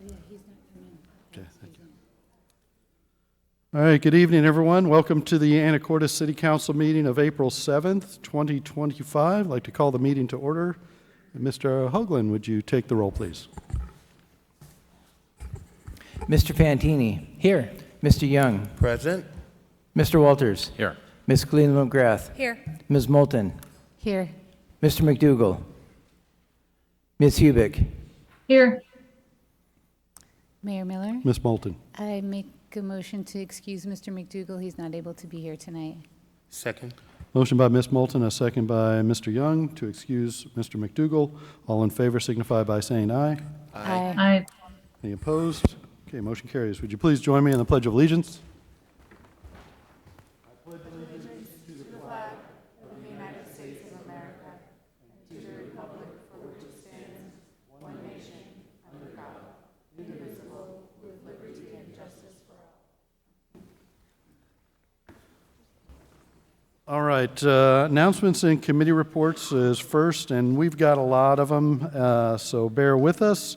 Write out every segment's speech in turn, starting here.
Yeah, he's not coming. Okay, thank you. All right, good evening, everyone. Welcome to the Anacortes City Council meeting of April 7th, 2025. I'd like to call the meeting to order. Mr. Hoagland, would you take the roll, please? Mr. Fantini. Here. Mr. Young. Present. Mr. Walters. Here. Ms. Cleveland-McGrath. Here. Ms. Moulton. Here. Mr. McDougall. Ms. Hubick. Here. Mayor Miller, Ms. Moulton. I make a motion to excuse Mr. McDougall. He's not able to be here tonight. Second. Motion by Ms. Moulton, a second by Mr. Young to excuse Mr. McDougall. All in favor signify by saying aye. Aye. Any opposed? Okay, motion carries. Would you please join me in the Pledge of Allegiance? All right, announcements and committee reports is first, and we've got a lot of them, so bear with us,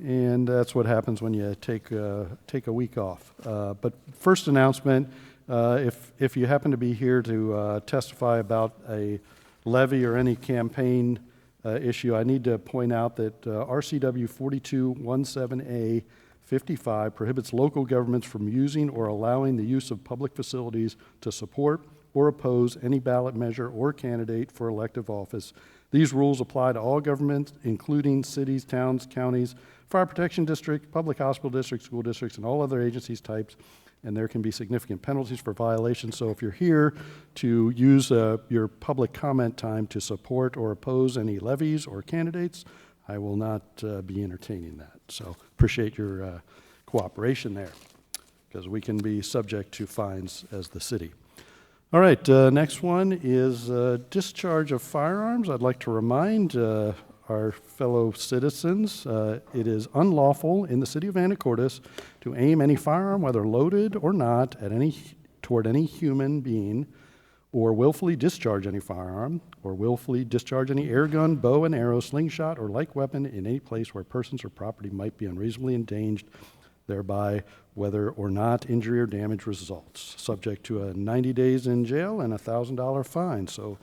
and that's what happens when you take a week off. But first announcement, if you happen to be here to testify about a levy or any campaign issue, I need to point out that RCW 4217A 55 prohibits local governments from using or allowing the use of public facilities to support or oppose any ballot measure or candidate for elective office. These rules apply to all governments, including cities, towns, counties, fire protection districts, public hospital districts, school districts, and all other agencies types, and there can be significant penalties for violations. So if you're here to use your public comment time to support or oppose any levies or candidates, I will not be entertaining that. So appreciate your cooperation there, because we can be subject to fines as the city. All right, next one is discharge of firearms. I'd like to remind our fellow citizens it is unlawful in the city of Anacortes to aim any firearm, whether loaded or not, toward any human being, or willfully discharge any firearm, or willfully discharge any air gun, bow and arrow, slingshot, or like weapon in any place where persons or property might be unreasonably endangered thereby, whether or not injury or damage results, subject to a 90 days in jail and a $1,000 fine. So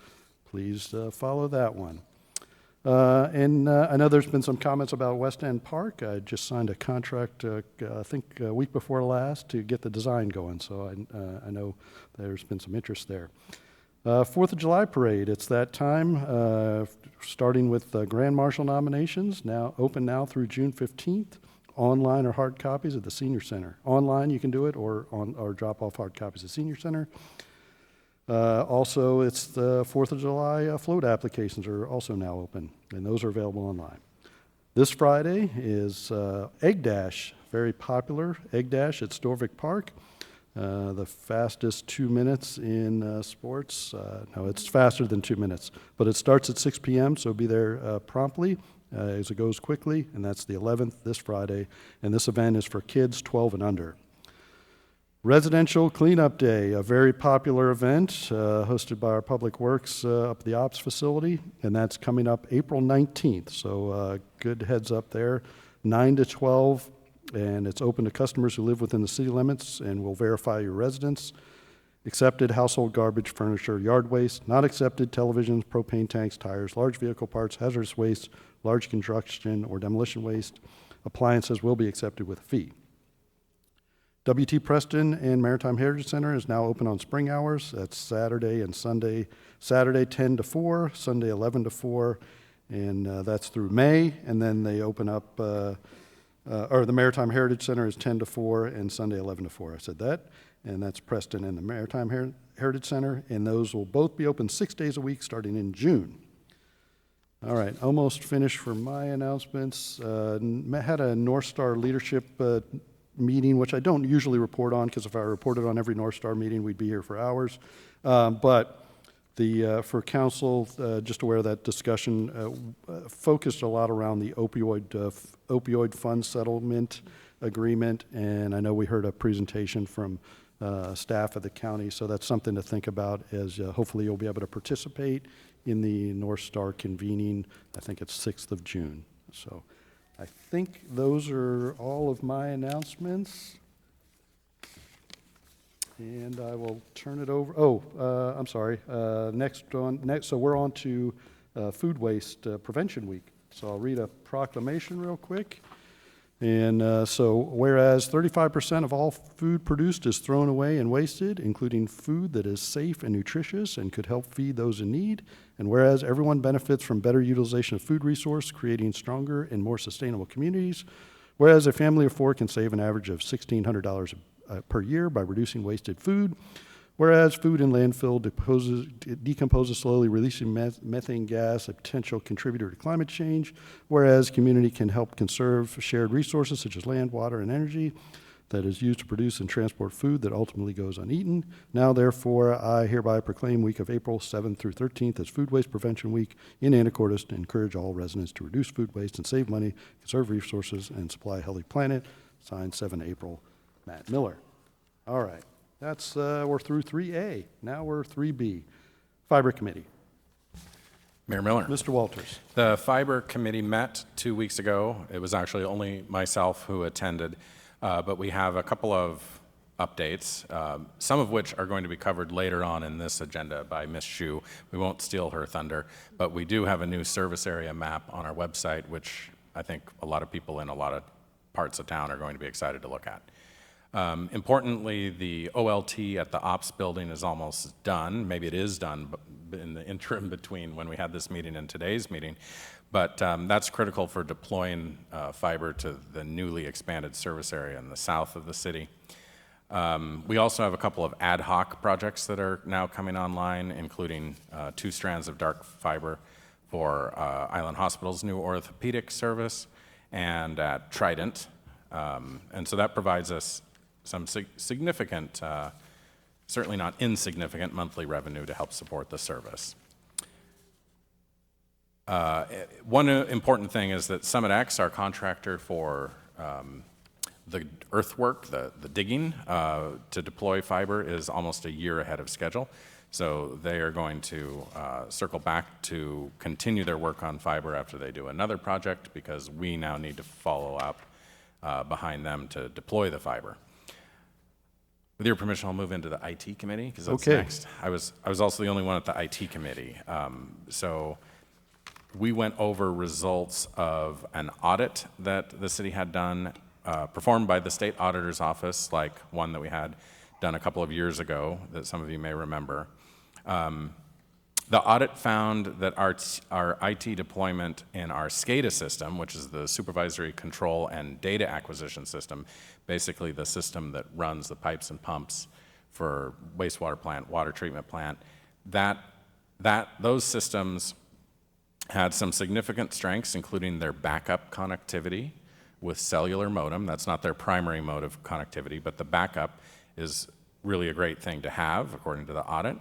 please follow that one. And I know there's been some comments about West End Park. I just signed a contract, I think a week before last, to get the design going. So I know there's been some interest there. 4th of July parade, it's that time, starting with Grand Marshal nominations, now open now through June 15th. Online or hard copies at the Senior Center. Online you can do it, or drop off hard copies at Senior Center. Also, it's the 4th of July float applications are also now open, and those are available online. This Friday is Egg Dash, very popular Egg Dash at Storvik Park. The fastest 2 minutes in sports. No, it's faster than 2 minutes, but it starts at 6 p.m., so be there promptly. As it goes quickly, and that's the 11th, this Friday, and this event is for kids 12 and under. Residential Cleanup Day, a very popular event hosted by our Public Works up at the Ops facility, and that's coming up April 19th, so good heads up there, 9 to 12, and it's open to customers who live within the city limits, and will verify your residence. Accepted household garbage, furniture, yard waste. Not accepted televisions, propane tanks, tires, large vehicle parts, hazardous waste, large construction or demolition waste. Appliances will be accepted with a fee. WT Preston and Maritime Heritage Center is now open on spring hours. That's Saturday and Sunday. Saturday 10 to 4, Sunday 11 to 4, and that's through May. And then they open up, or the Maritime Heritage Center is 10 to 4 and Sunday 11 to 4. I said that. And that's Preston and the Maritime Heritage Center, and those will both be open 6 days a week starting in June. All right, almost finished for my announcements. Had a North Star leadership meeting, which I don't usually report on, because if I reported on every North Star meeting, we'd be here for hours. But for council, just aware that discussion focused a lot around the opioid fund settlement agreement, and I know we heard a presentation from staff at the county, so that's something to think about as hopefully you'll be able to participate in the North Star convening. I think it's 6th of June. So I think those are all of my announcements. And I will turn it over, I'm sorry, so we're on to Food Waste Prevention Week. So I'll read a proclamation real quick. And so whereas 35% of all food produced is thrown away and wasted, including food that is safe and nutritious and could help feed those in need, and whereas everyone benefits from better utilization of food resource, creating stronger and more sustainable communities, whereas a family of 4 can save an average of $1,600 per year by reducing wasted food, whereas food in landfill decomposes slowly, releasing methane gas, a potential contributor to climate change, whereas community can help conserve shared resources such as land, water, and energy that is used to produce and transport food that ultimately goes uneaten. Now, therefore, I hereby proclaim week of April 7th through 13th as Food Waste Prevention Week in Anacortes to encourage all residents to reduce food waste and save money, conserve resources, and supply a healthy planet. Signed, 7 April. Matt Miller. All right, that's we're through 3A. Now we're 3B. Fiber Committee. Mayor Miller. Mr. Walters. The Fiber Committee met 2 weeks ago. It was actually only myself who attended, but we have a couple of updates, some of which are going to be covered later on in this agenda by Ms. Shu. We won't steal her thunder, but we do have a new service area map on our website, which I think a lot of people in a lot of parts of town are going to be excited to look at. Importantly, the OLT at the ops building is almost done. Maybe it is done in the interim between when we had this meeting and today's meeting, but that's critical for deploying fiber to the newly expanded service area in the south of the city. We also have a couple of ad hoc projects that are now coming online, including 2 strands of dark fiber for Island Hospital's new orthopedic service and at Trident. And so that provides us some significant, certainly not insignificant monthly revenue to help support the service. One important thing is that Summit X, our contractor for the earthwork, the digging to deploy fiber, is almost a year ahead of schedule. So they are going to circle back to continue their work on fiber after they do another project, because we now need to follow up behind them to deploy the fiber. With your permission, I'll move into the IT committee, because that's okay. Next. I was also the only one at the IT committee. So we went over results of an audit that the city had done, performed by the state auditor's office, like one that we had done a couple of years ago that some of you may remember. The audit found that our IT deployment in our SCADA system, which is the supervisory control and data acquisition system, basically the system that runs the pipes and pumps for wastewater plant, water treatment plant, those systems had some significant strengths, including their backup connectivity with cellular modem. That's not their primary mode of connectivity, but the backup is really a great thing to have, according to the audit.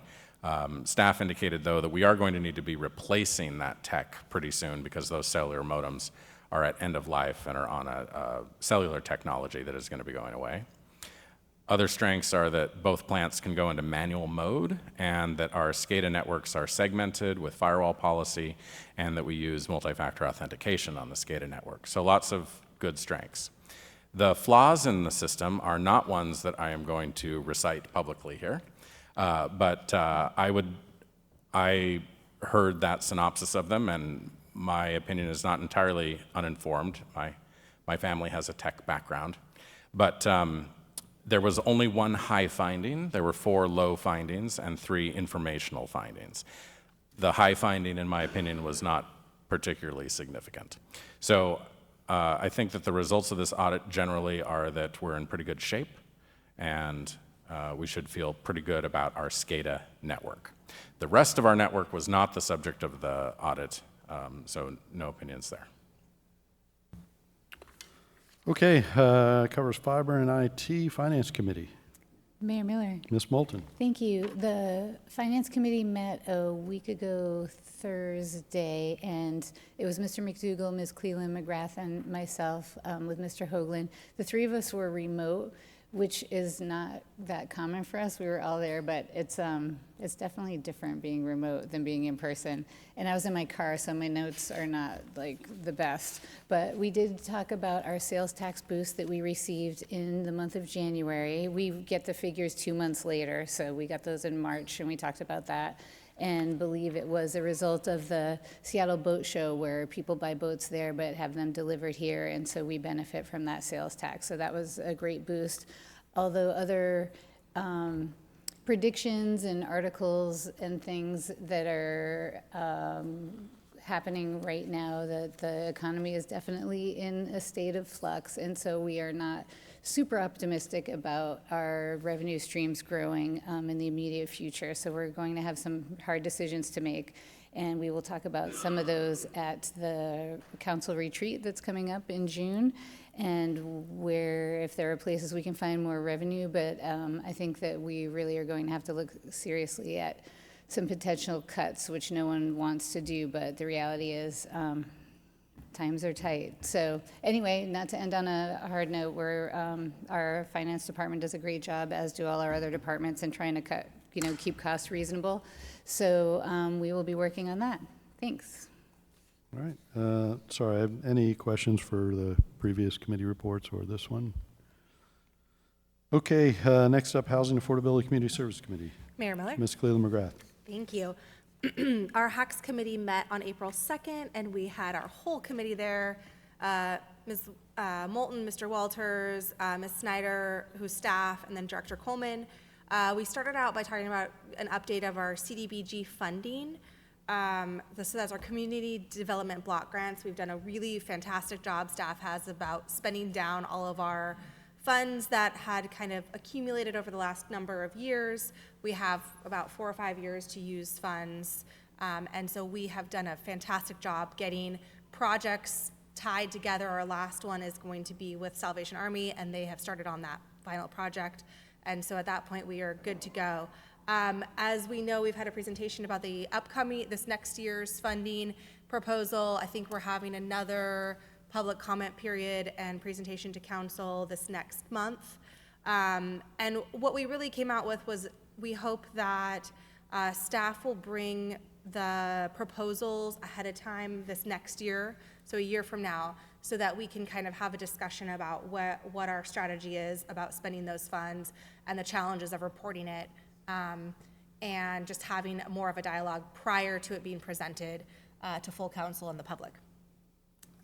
Staff indicated, though, that we are going to need to be replacing that tech pretty soon, because those cellular modems are at end of life and are on a cellular technology that is going to be going away. Other strengths are that both plants can go into manual mode, and that our SCADA networks are segmented with firewall policy, and that we use multi-factor authentication on the SCADA network. So lots of good strengths. The flaws in the system are not ones that I am going to recite publicly here. But I heard that synopsis of them, and my opinion is not entirely uninformed. My family has a tech background. But there was only 1 high finding. There were 4 low findings and 3 informational findings. The high finding, in my opinion, was not particularly significant. So I think that the results of this audit generally are that we're in pretty good shape, and we should feel pretty good about our SCADA network. The rest of our network was not the subject of the audit, so no opinions there. Okay, covers fiber and IT. Finance Committee. Mayor Miller. Ms. Moulton. Thank you. The Finance Committee met a week ago Thursday, and it was Mr. McDougall, Ms. Cleland McGrath, and myself with Mr. Hoagland. The 3 of us were remote. which is not that common for us. We were all there, but it's definitely different being remote than being in person. And I was in my car, so my notes are not like the best. But we did talk about our sales tax boost that we received in the month of January. We get the figures 2 months later, so we got those in March, and we talked about that. And believe it was a result of the Seattle Boat Show where people buy boats there but have them delivered here, and so we benefit from that sales tax. So that was a great boost. Although other predictions and articles and things that are happening right now, that the economy is definitely in a state of flux, and so we are not super optimistic about our revenue streams growing in the immediate future. So we're going to have some hard decisions to make, and we will talk about some of those at the council retreat that's coming up in June, and where if there are places we can find more revenue. But I think that we really are going to have to look seriously at some potential cuts, which no one wants to do, but the reality is times are tight. So anyway, not to end on a hard note, our finance department does a great job, as do all our other departments, in trying to keep costs reasonable. So we will be working on that. Thanks. All right. Sorry, any questions for the previous committee reports or this one? Okay, next up, Housing Affordability Community Service Committee. Mayor Miller. Ms. Cleland McGrath. Thank you. Our HACS committee met on April 2nd, and we had our whole committee there. Ms. Moulton, Mr. Walters, Ms. Snyder, who's staff, and then Director Coleman. We started out by talking about an update of our CDBG funding. So that's our community development block grants. We've done a really fantastic job, staff has, about spending down all of our funds that had kind of accumulated over the last number of years. We have about 4 or 5 years to use funds. And so we have done a fantastic job getting projects tied together. Our last one is going to be with Salvation Army, and they have started on that final project. And so at that point, we are good to go. As we know, we've had a presentation about this next year's funding proposal. I think we're having another public comment period and presentation to council this next month. And what we really came out with was we hope that staff will bring the proposals ahead of time this next year, so a year from now, so that we can kind of have a discussion about what our strategy is about spending those funds and the challenges of reporting it, and just having more of a dialogue prior to it being presented to full council and the public.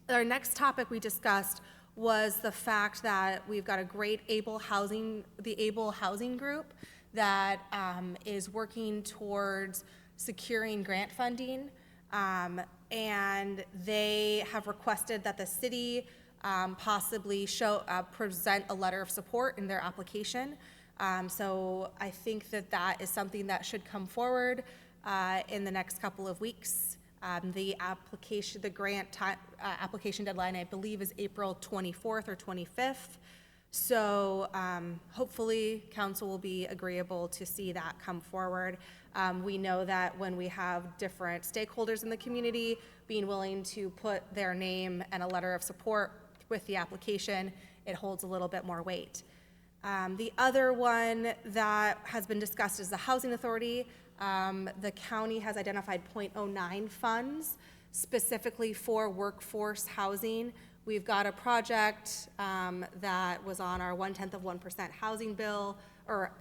Our next topic we discussed was the fact that we've got a great the Able Housing Group that is working towards securing grant funding, and they have requested that the city possibly present a letter of support in their application. So I think that is something that should come forward in the next couple of weeks. The grant application deadline, I believe, is April 24th or 25th. So hopefully council will be agreeable to see that come forward. We know that when we have different stakeholders in the community being willing to put their name and a letter of support with the application, it holds a little bit more weight. The other one that has been discussed is the Housing Authority. The county has identified .09 funds specifically for workforce housing. We've got a project that was on our 0.1% housing bill or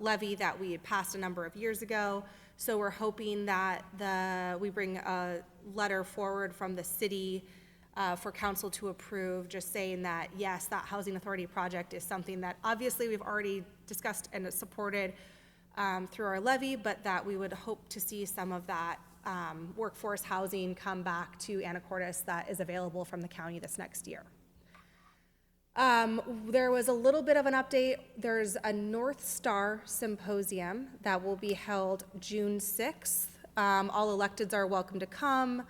levy that we had passed a number of years ago. So we're hoping that we bring a letter forward from the city for council to approve, just saying that, yes, that Housing Authority project is something that obviously we've already discussed and supported through our levy, but that we would hope to see some of that workforce housing come back to Anacortes that is available from the county this next year. There was a little bit of an update. There's a North Star Symposium that will be held June 6th. All electeds are welcome to come.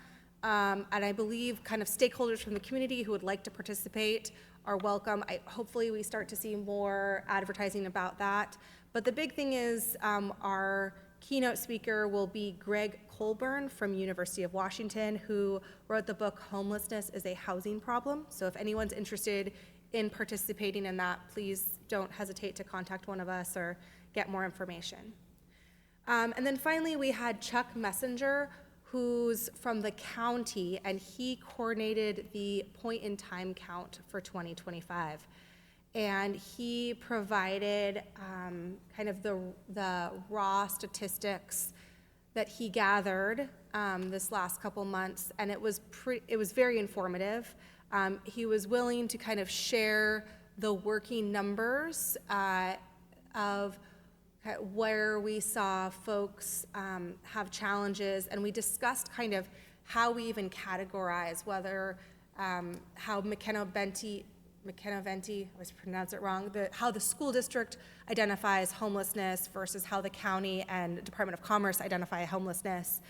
And I believe kind of stakeholders from the community who would like to participate are welcome. Hopefully we start to see more advertising about that. But the big thing is our keynote speaker will be Greg Colburn from University of Washington, who wrote the book Homelessness is a Housing Problem. So if anyone's interested in participating in that, please don't hesitate to contact one of us or get more information. And then finally, we had Chuck Messenger, who's from the county, and he coordinated the point-in-time count for 2025. And he provided kind of the raw statistics that he gathered this last couple months, and it was very informative. He was willing to kind of share the working numbers of where we saw folks have challenges, and we discussed kind of how we even categorize whether how McKenna-Venti, I always pronounce it wrong, how the school district identifies homelessness versus how the county and Department of Commerce identify homelessness,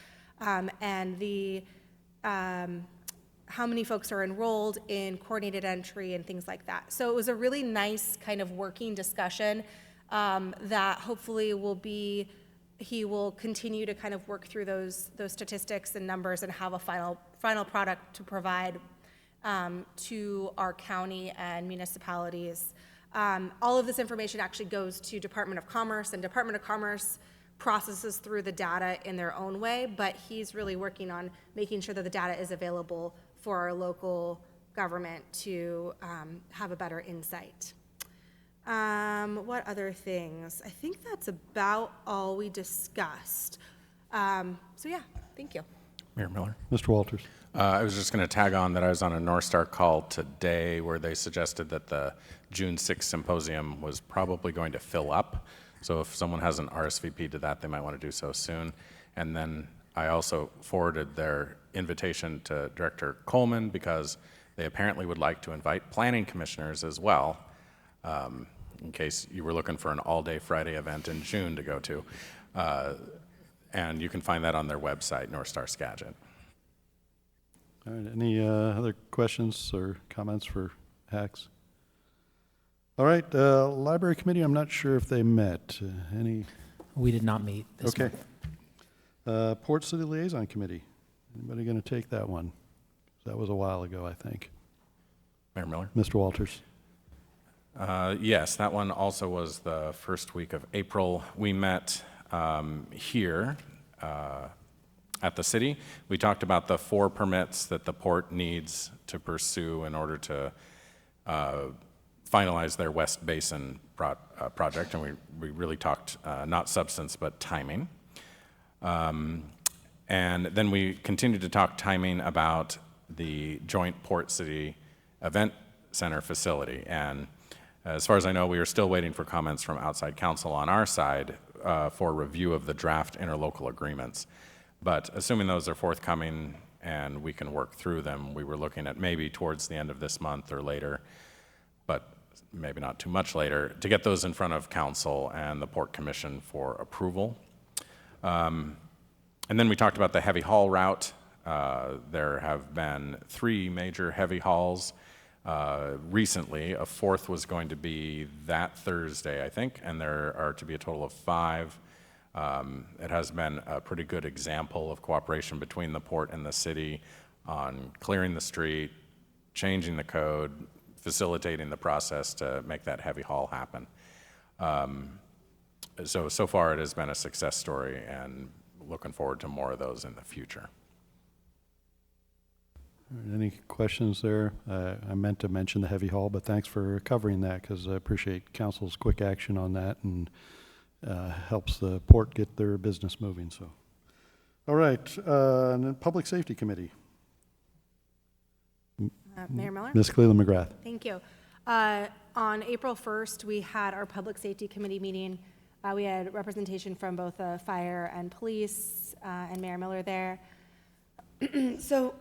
and how many folks are enrolled in coordinated entry and things like that. So it was a really nice kind of working discussion that hopefully he will continue to kind of work through those statistics and numbers and have a final product to provide to our county and municipalities. All of this information actually goes to Department of Commerce, and Department of Commerce processes through the data in their own way, but he's really working on making sure that the data is available for our local government to have a better insight. What other things? I think that's about all we discussed. So yeah, thank you. Mayor Miller. Mr. Walters. I was just going to tag on that I was on a North Star call today where they suggested that the June 6th symposium was probably going to fill up. So if someone hasn't RSVP'd to that, they might want to do so soon. And then I also forwarded their invitation to Director Coleman because they apparently would like to invite planning commissioners as well, in case you were looking for an all-day Friday event in June to go to. And you can find that on their website, North Star Skagit. All right, any other questions or comments for Hacks? All right, Library Committee, I'm not sure if they met. Any? We did not meet this Okay. month. Port City Liaison Committee, anybody going to take that one? That was a while ago, I think. Mayor Miller? Mr. Walters. Yes, that one also was the first week of April. We met here at the city. We talked about the 4 permits that the port needs to pursue in order to finalize their West Basin project, and we really talked not substance but timing. And then we continued to talk timing about the joint Port City Event Center facility. And as far as I know, we are still waiting for comments from outside counsel on our side for review of the draft interlocal agreements. But assuming those are forthcoming and we can work through them, we were looking at maybe towards the end of this month or later, but maybe not too much later, to get those in front of council and the Port Commission for approval. And then we talked about the heavy haul route. There have been 3 major heavy hauls recently. A 4th was going to be that Thursday, I think, and there are to be a total of 5. It has been a pretty good example of cooperation between the port and the city on clearing the street, changing the code, facilitating the process to make that heavy haul happen. So far it has been a success story, and looking forward to more of those in the future. Any questions there? I meant to mention the heavy haul, but thanks for covering that because I appreciate council's quick action on that and helps the port get their business moving. So, all right, and then Public Safety Committee. Mayor Miller? Ms. Cleland McGrath. Thank you. On April 1st, we had our Public Safety Committee meeting. We had representation from both fire and police, and Mayor Miller there. So,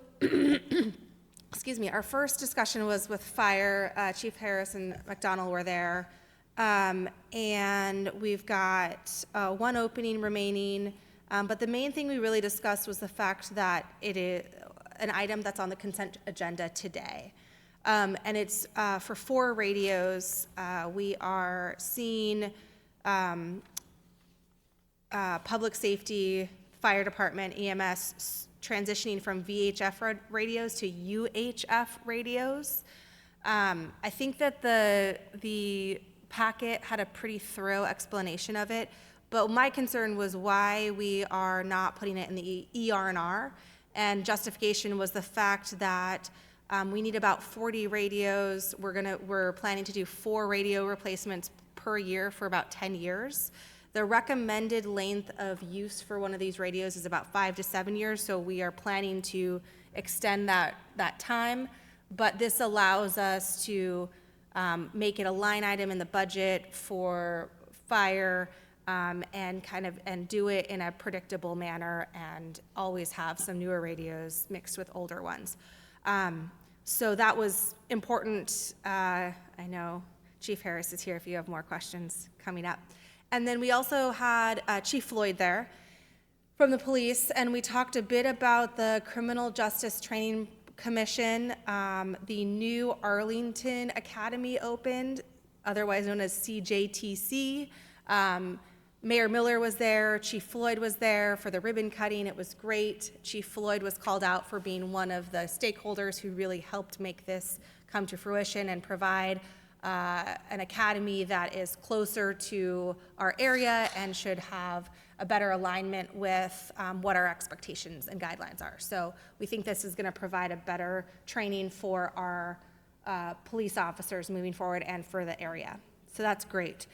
excuse me, our first discussion was with fire. Chief Harris and McDonald were there. And we've got 1 opening remaining. But the main thing we really discussed was the fact that it is an item that's on the consent agenda today. And it's for 4 radios. We are seeing public safety, fire department, EMS transitioning from VHF radios to UHF radios. I think that the packet had a pretty thorough explanation of it, but my concern was why we are not putting it in the ER&R, and justification was the fact that we need about 40 radios. We're planning to do 4 radio replacements per year for about 10 years. The recommended length of use for one of these radios is about 5 to 7 years, so we are planning to extend that time. But this allows us to make it a line item in the budget for fire, and do it in a predictable manner, and always have some newer radios mixed with older ones. So that was important. I know Chief Harris is here if you have more questions coming up. And then we also had Chief Floyd there from the police, and we talked a bit about the Criminal Justice Training Commission. The new Arlington Academy opened, otherwise known as CJTC. Mayor Miller was there, Chief Floyd was there for the ribbon cutting. It was great. Chief Floyd was called out for being one of the stakeholders who really helped make this come to fruition and provide an academy that is closer to our area and should have a better alignment with what our expectations and guidelines are. So we think this is going to provide a better training for our police officers moving forward and for the area. So that's great.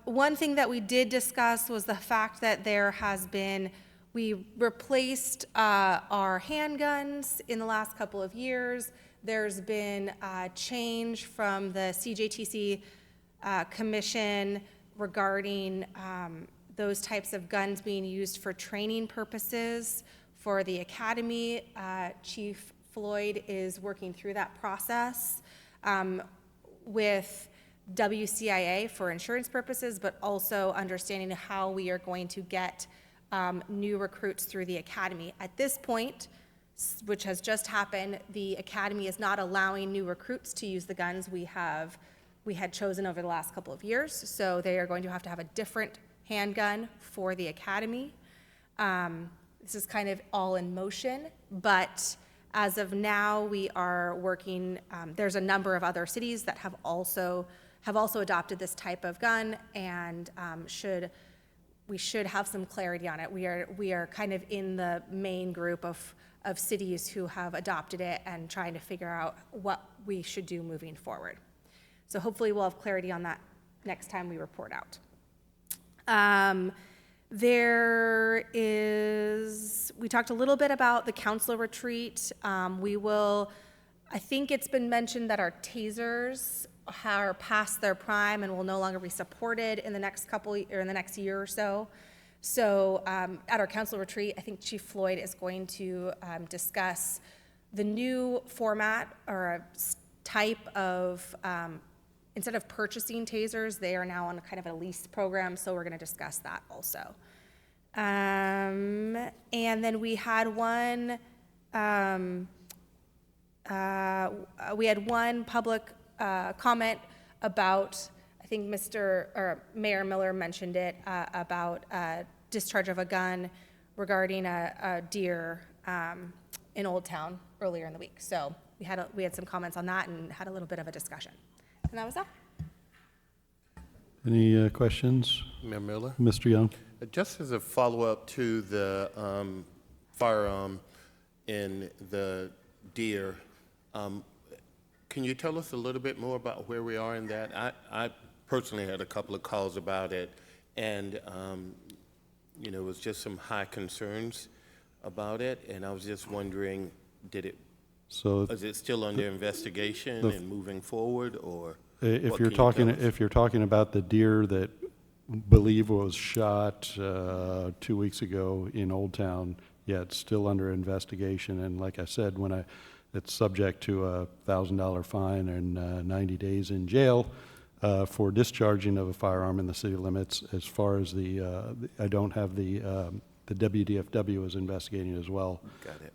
One thing that we did discuss was the fact that we replaced our handguns in the last couple of years. There's been a change from the CJTC commission regarding those types of guns being used for training purposes for the academy. Chief Floyd is working through that process with WCIA for insurance purposes, but also understanding how we are going to get new recruits through the academy. At this point, which has just happened, the academy is not allowing new recruits to use the guns we had chosen over the last couple of years, so they are going to have a different handgun for the academy. This is kind of all in motion, but as of now, we are working, there's a number of other cities that have also adopted this type of gun, and we should have some clarity on it. We are kind of in the main group of cities who have adopted it and trying to figure out what we should do moving forward. So hopefully we'll have clarity on that next time we report out. We talked a little bit about the council retreat. I think it's been mentioned that our tasers are past their prime and will no longer be supported in the next year or so. So at our council retreat, I think Chief Floyd is going to discuss the new format or a type of, instead of purchasing tasers, they are now on kind of a lease program, so we're going to discuss that also. And then we had one public comment about, I think Mayor Miller mentioned it, about discharge of a gun regarding a deer in Old Town earlier in the week. So we had some comments on that and had a little bit of a discussion. And that was that. Any questions? Mayor Miller? Mr. Young? Just as a follow-up to the firearm in the deer, can you tell us a little bit more about where we are in that? I personally had a couple of calls about it, and it was just some high concerns about it, and I was just wondering, is it still under investigation and moving forward, or if you're talking about the deer that believe was shot 2 weeks ago in Old Town, yeah, it's still under investigation, and like I said, it's subject to a $1,000 fine and 90 days in jail for discharging of a firearm in the city limits. As far as I don't have the WDFW is investigating as well. Got it.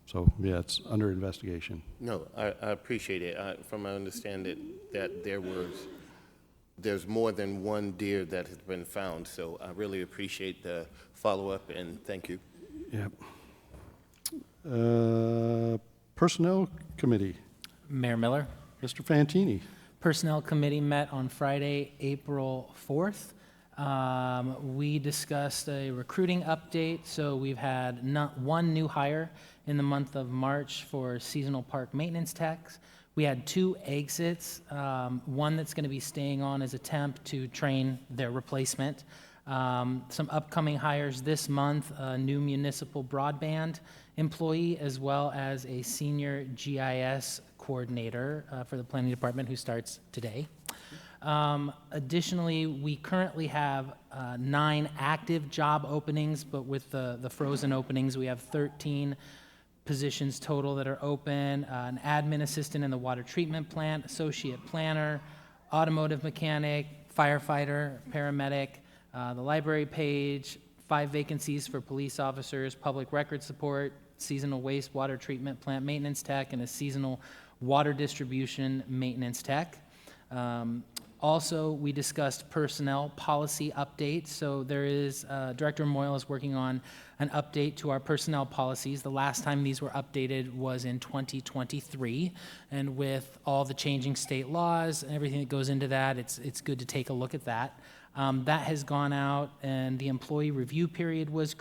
So yeah, it's under investigation. No, I appreciate it. From my understanding that there's more than one deer that has been found, so I really appreciate the follow-up, and thank you. Yep. Personnel Committee. Mayor Miller? Mr. Fantini. Personnel Committee met on Friday, April 4th. We discussed a recruiting update. So we've had one new hire in the month of March for seasonal park maintenance techs. We had 2 exits, one that's going to be staying on as a temp to train their replacement. Some upcoming hires this month, a new municipal broadband employee, as well as a senior GIS coordinator for the planning department who starts today. Additionally, we currently have 9 active job openings, but with the frozen openings, we have 13 positions total that are open, an admin assistant in the water treatment plant, associate planner, automotive mechanic, firefighter, paramedic, the library page, 5 vacancies for police officers, public record support, seasonal wastewater treatment plant maintenance tech, and a seasonal water distribution maintenance tech. Also, we discussed personnel policy updates. So there is, Director Moyle is working on an update to our personnel policies. The last time these were updated was in 2023. And with all the changing state laws and everything that goes into that, it's good to take a look at that. That has gone out, and the employee review period was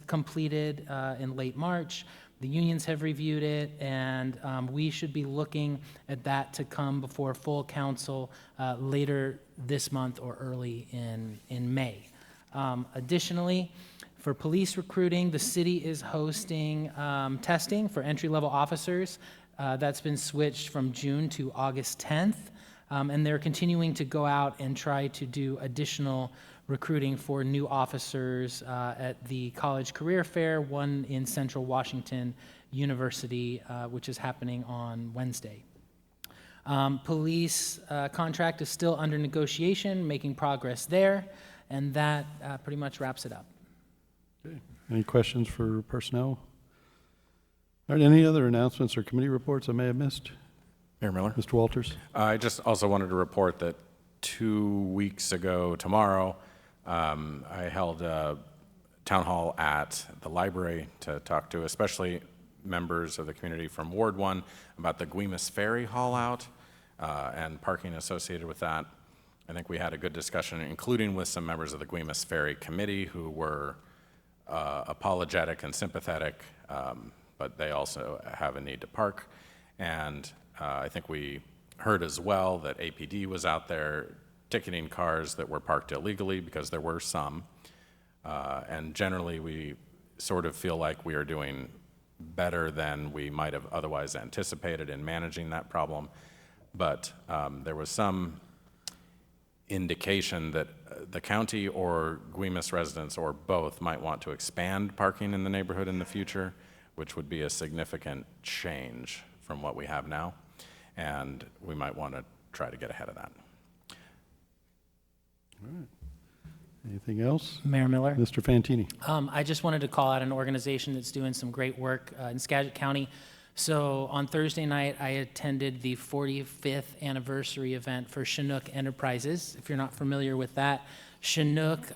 completed in late March. The unions have reviewed it, and we should be looking at that to come before full council later this month or early in May. Additionally, for police recruiting, the city is hosting testing for entry-level officers. That's been switched from June to August 10th, and they're continuing to go out and try to do additional recruiting for new officers at the College Career Fair, one in Central Washington University, which is happening on Wednesday. Police contract is still under negotiation, making progress there, and that pretty much wraps it up. Okay. Any questions for personnel? All right, any other announcements or committee reports I may have missed? Mayor Miller? Mr. Walters? I just also wanted to report that 2 weeks ago tomorrow, I held a town hall at the library to talk to especially members of the community from Ward 1 about the Guimas Ferry haul out and parking associated with that. I think we had a good discussion, including with some members of the Guimas Ferry Committee who were apologetic and sympathetic, but they also have a need to park. And I think we heard as well that APD was out there ticketing cars that were parked illegally, because there were some. And generally, we sort of feel like we are doing better than we might have otherwise anticipated in managing that problem. But there was some indication that the county or Guimas residents or both might want to expand parking in the neighborhood in the future, which would be a significant change from what we have now. And we might want to try to get ahead of that. All right. Anything else? Mayor Miller? Mr. Fantini. I just wanted to call out an organization that's doing some great work in Skagit County. So on Thursday night, I attended the 45th anniversary event for Chinook Enterprises. If you're not familiar with that, Chinook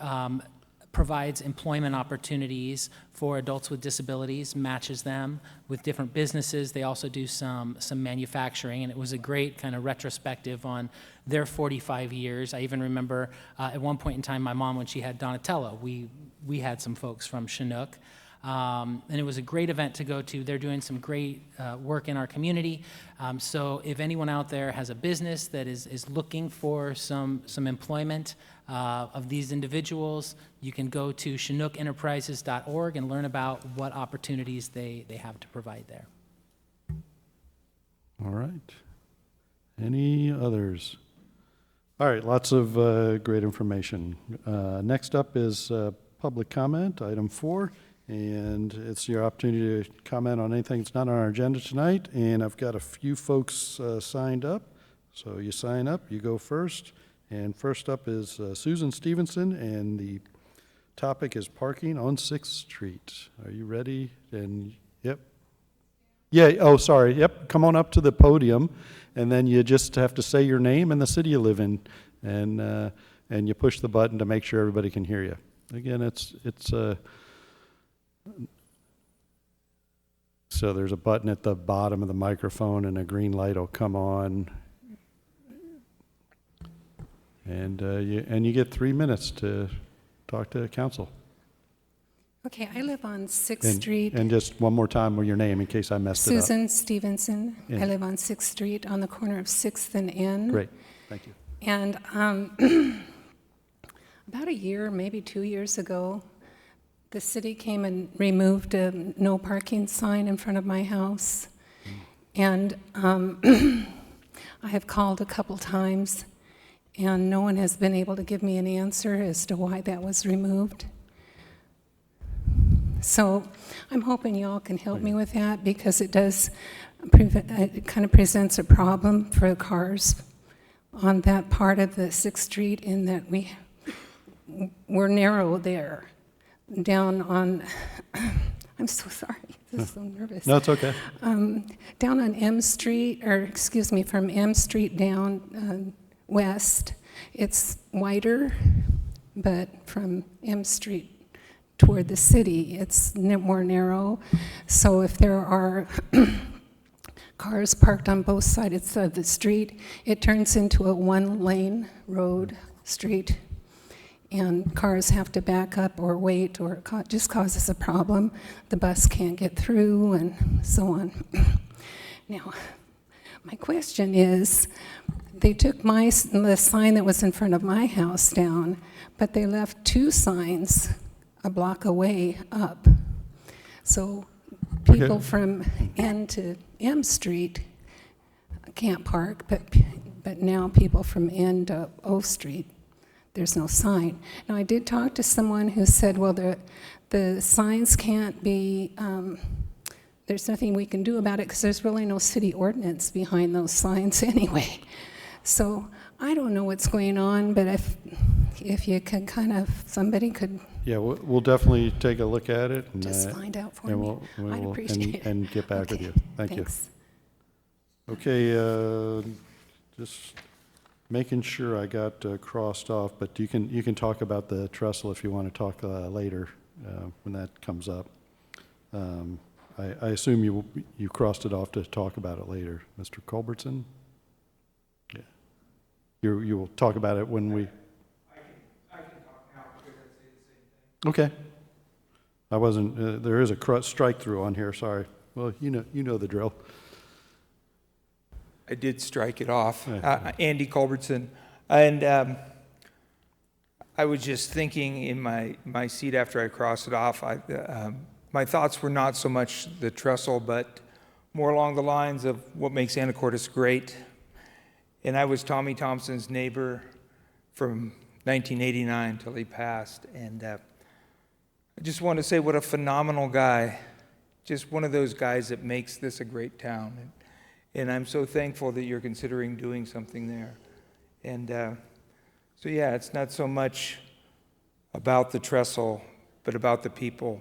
provides employment opportunities for adults with disabilities, matches them with different businesses. They also do some manufacturing, and it was a great kind of retrospective on their 45 years. I even remember at one point in time, my mom, when she had Donatello, we had some folks from Chinook. And it was a great event to go to. They're doing some great work in our community. So if anyone out there has a business that is looking for some employment of these individuals, you can go to ChinookEnterprises.org and learn about what opportunities they have to provide there. All right. Any others? All right, lots of great information. Next up is public comment, item 4. And it's your opportunity to comment on anything that's not on our agenda tonight. And I've got a few folks signed up. So you sign up, you go first. And first up is Susan Stevenson, and the topic is parking on 6th Street. Are you ready? And yep. Yeah, oh, sorry. Yep, come on up to the podium. And then you just have to say your name and the city you live in. And you push the button to make sure everybody can hear you. Again, it's So there's a button at the bottom of the microphone and a green light will come on. And you get 3 minutes to talk to council. Okay, I live on 6th And, Street. and just one more time with your name in case I messed it up. Susan Stevenson. Yeah. I live on 6th Street on the corner of 6th and N. Great, thank you. And about a year, maybe 2 years ago, the city came and removed a no parking sign in front of my house. And I have called a couple times, and no one has been able to give me an answer as to why that was removed. So I'm hoping y'all can help me with that, because it does it kind of presents a problem for cars on that part of the 6th Street, in that we're narrow there. Down on, I'm so sorry, this is so nervous. No, it's okay. Down on M Street, or excuse me, from M Street down west, it's wider, but from M Street toward the city, it's more narrow. So if there are cars parked on both sides of the street, it turns into a one-lane road, street, and cars have to back up or wait, or it just causes a problem. The bus can't get through, and so on. Now, my question is, they took the sign that was in front of my house down, but they left 2 signs a block away up. So people from N to M Street can't park, but now people from N to O Street, there's no sign. Now, I did talk to someone who said, well, the signs can't be, there's nothing we can do about it because there's really no city ordinance behind those signs anyway. So I don't know what's going on, but if you could somebody could Yeah, we'll definitely take a look at it. And, just find out for and me. we'll, I'd appreciate it. and get back with Okay, you. Thank thanks. you. Okay, just making sure I got crossed off, but you can talk about the trestle if you want to talk later when that comes up. I assume you crossed it off to talk about it later, Mr. Culbertson? Yeah. You will talk about it when we... I can talk now because I'd say the same thing. Okay. I wasn't, there is a strike through on here, sorry. Well, you know the drill. I did strike it off. Yeah. Andy Culbertson. And I was just thinking in my seat after I crossed it off, my thoughts were not so much the trestle, but more along the lines of what makes Anacortes great. And I was Tommy Thompson's neighbor from 1989 till he passed. And I just want to say what a phenomenal guy. Just one of those guys that makes this a great town. And I'm so thankful that you're considering doing something there. And so yeah, it's not so much about the trestle, but about the people.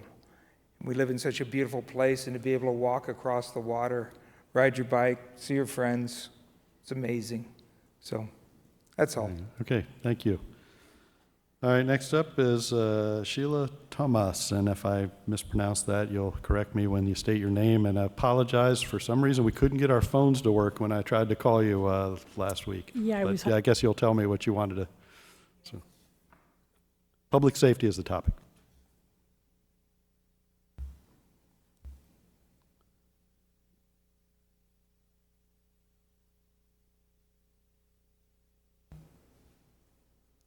We live in such a beautiful place, and to be able to walk across the water, ride your bike, see your friends, it's amazing. So that's all. Okay, thank you. All right, next up is Sheila Thomas, and if I mispronounce that, you'll correct me when you state your name, and I apologize. For some reason, we couldn't get our phones to work when I tried to call you last week. Yeah, But I guess you'll tell me what you wanted to. So. Public safety is the topic.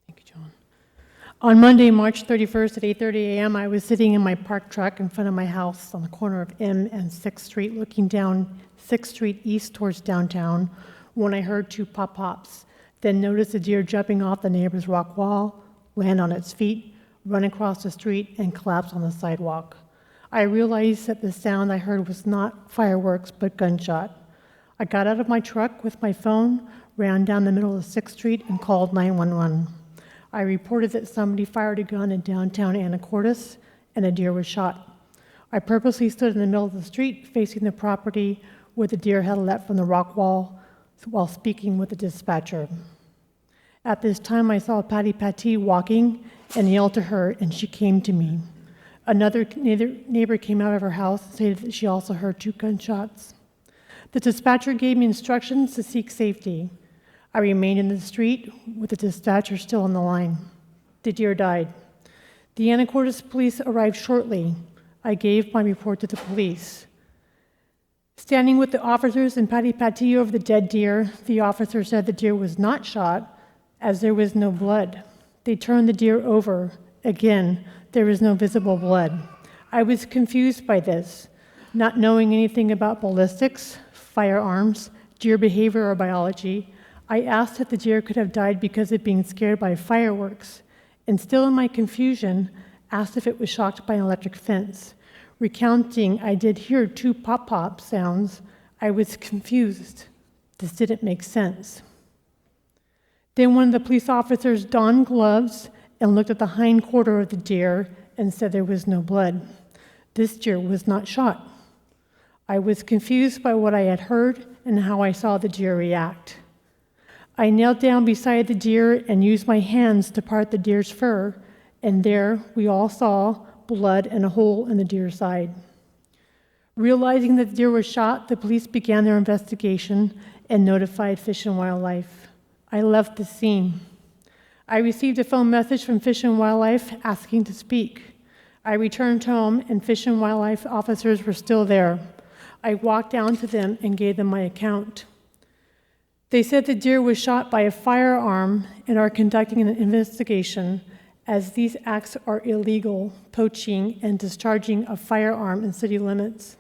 Thank you, John. On Monday, March 31st at 8:30 a.m., I was sitting in my parked truck in front of my house on the corner of M and 6th Street, looking down 6th Street east towards downtown, when I heard 2 pop-pops, then noticed a deer jumping off the neighbor's rock wall, land on its feet, run across the street, and collapse on the sidewalk. I realized that the sound I heard was not fireworks, but gunshot. I got out of my truck with my phone, ran down the middle of 6th Street, and called 911. I reported that somebody fired a gun in downtown Anacortes, and a deer was shot. I purposely stood in the middle of the street, facing the property where the deer had leapt from the rock wall, while speaking with the dispatcher. At this time, I saw Patty Pattee walking and yelled to her, and she came to me. Another neighbor came out of her house and stated that she also heard 2 gunshots. The dispatcher gave me instructions to seek safety. I remained in the street with the dispatcher still on the line. The deer died. The Anacortes police arrived shortly. I gave my report to the police. Standing with the officers and pati-pati over the dead deer, the officer said the deer was not shot as there was no blood. They turned the deer over. Again, there was no visible blood. I was confused by this, not knowing anything about ballistics, firearms, deer behavior, or biology. I asked if the deer could have died because of being scared by fireworks, and still in my confusion, asked if it was shocked by an electric fence. Recounting, I did hear 2 pop-pop sounds. I was confused. This didn't make sense. Then one of the police officers donned gloves and looked at the hind quarter of the deer and said there was no blood. This deer was not shot. I was confused by what I had heard and how I saw the deer react. I knelt down beside the deer and used my hands to part the deer's fur, and there we all saw blood and a hole in the deer's side. Realizing that the deer was shot, the police began their investigation and notified Fish and Wildlife. I left the scene. I received a phone message from Fish and Wildlife asking to speak. I returned home and Fish and Wildlife officers were still there. I walked down to them and gave them my account. They said the deer was shot by a firearm and are conducting an investigation as these acts are illegal, poaching and discharging a firearm in city limits.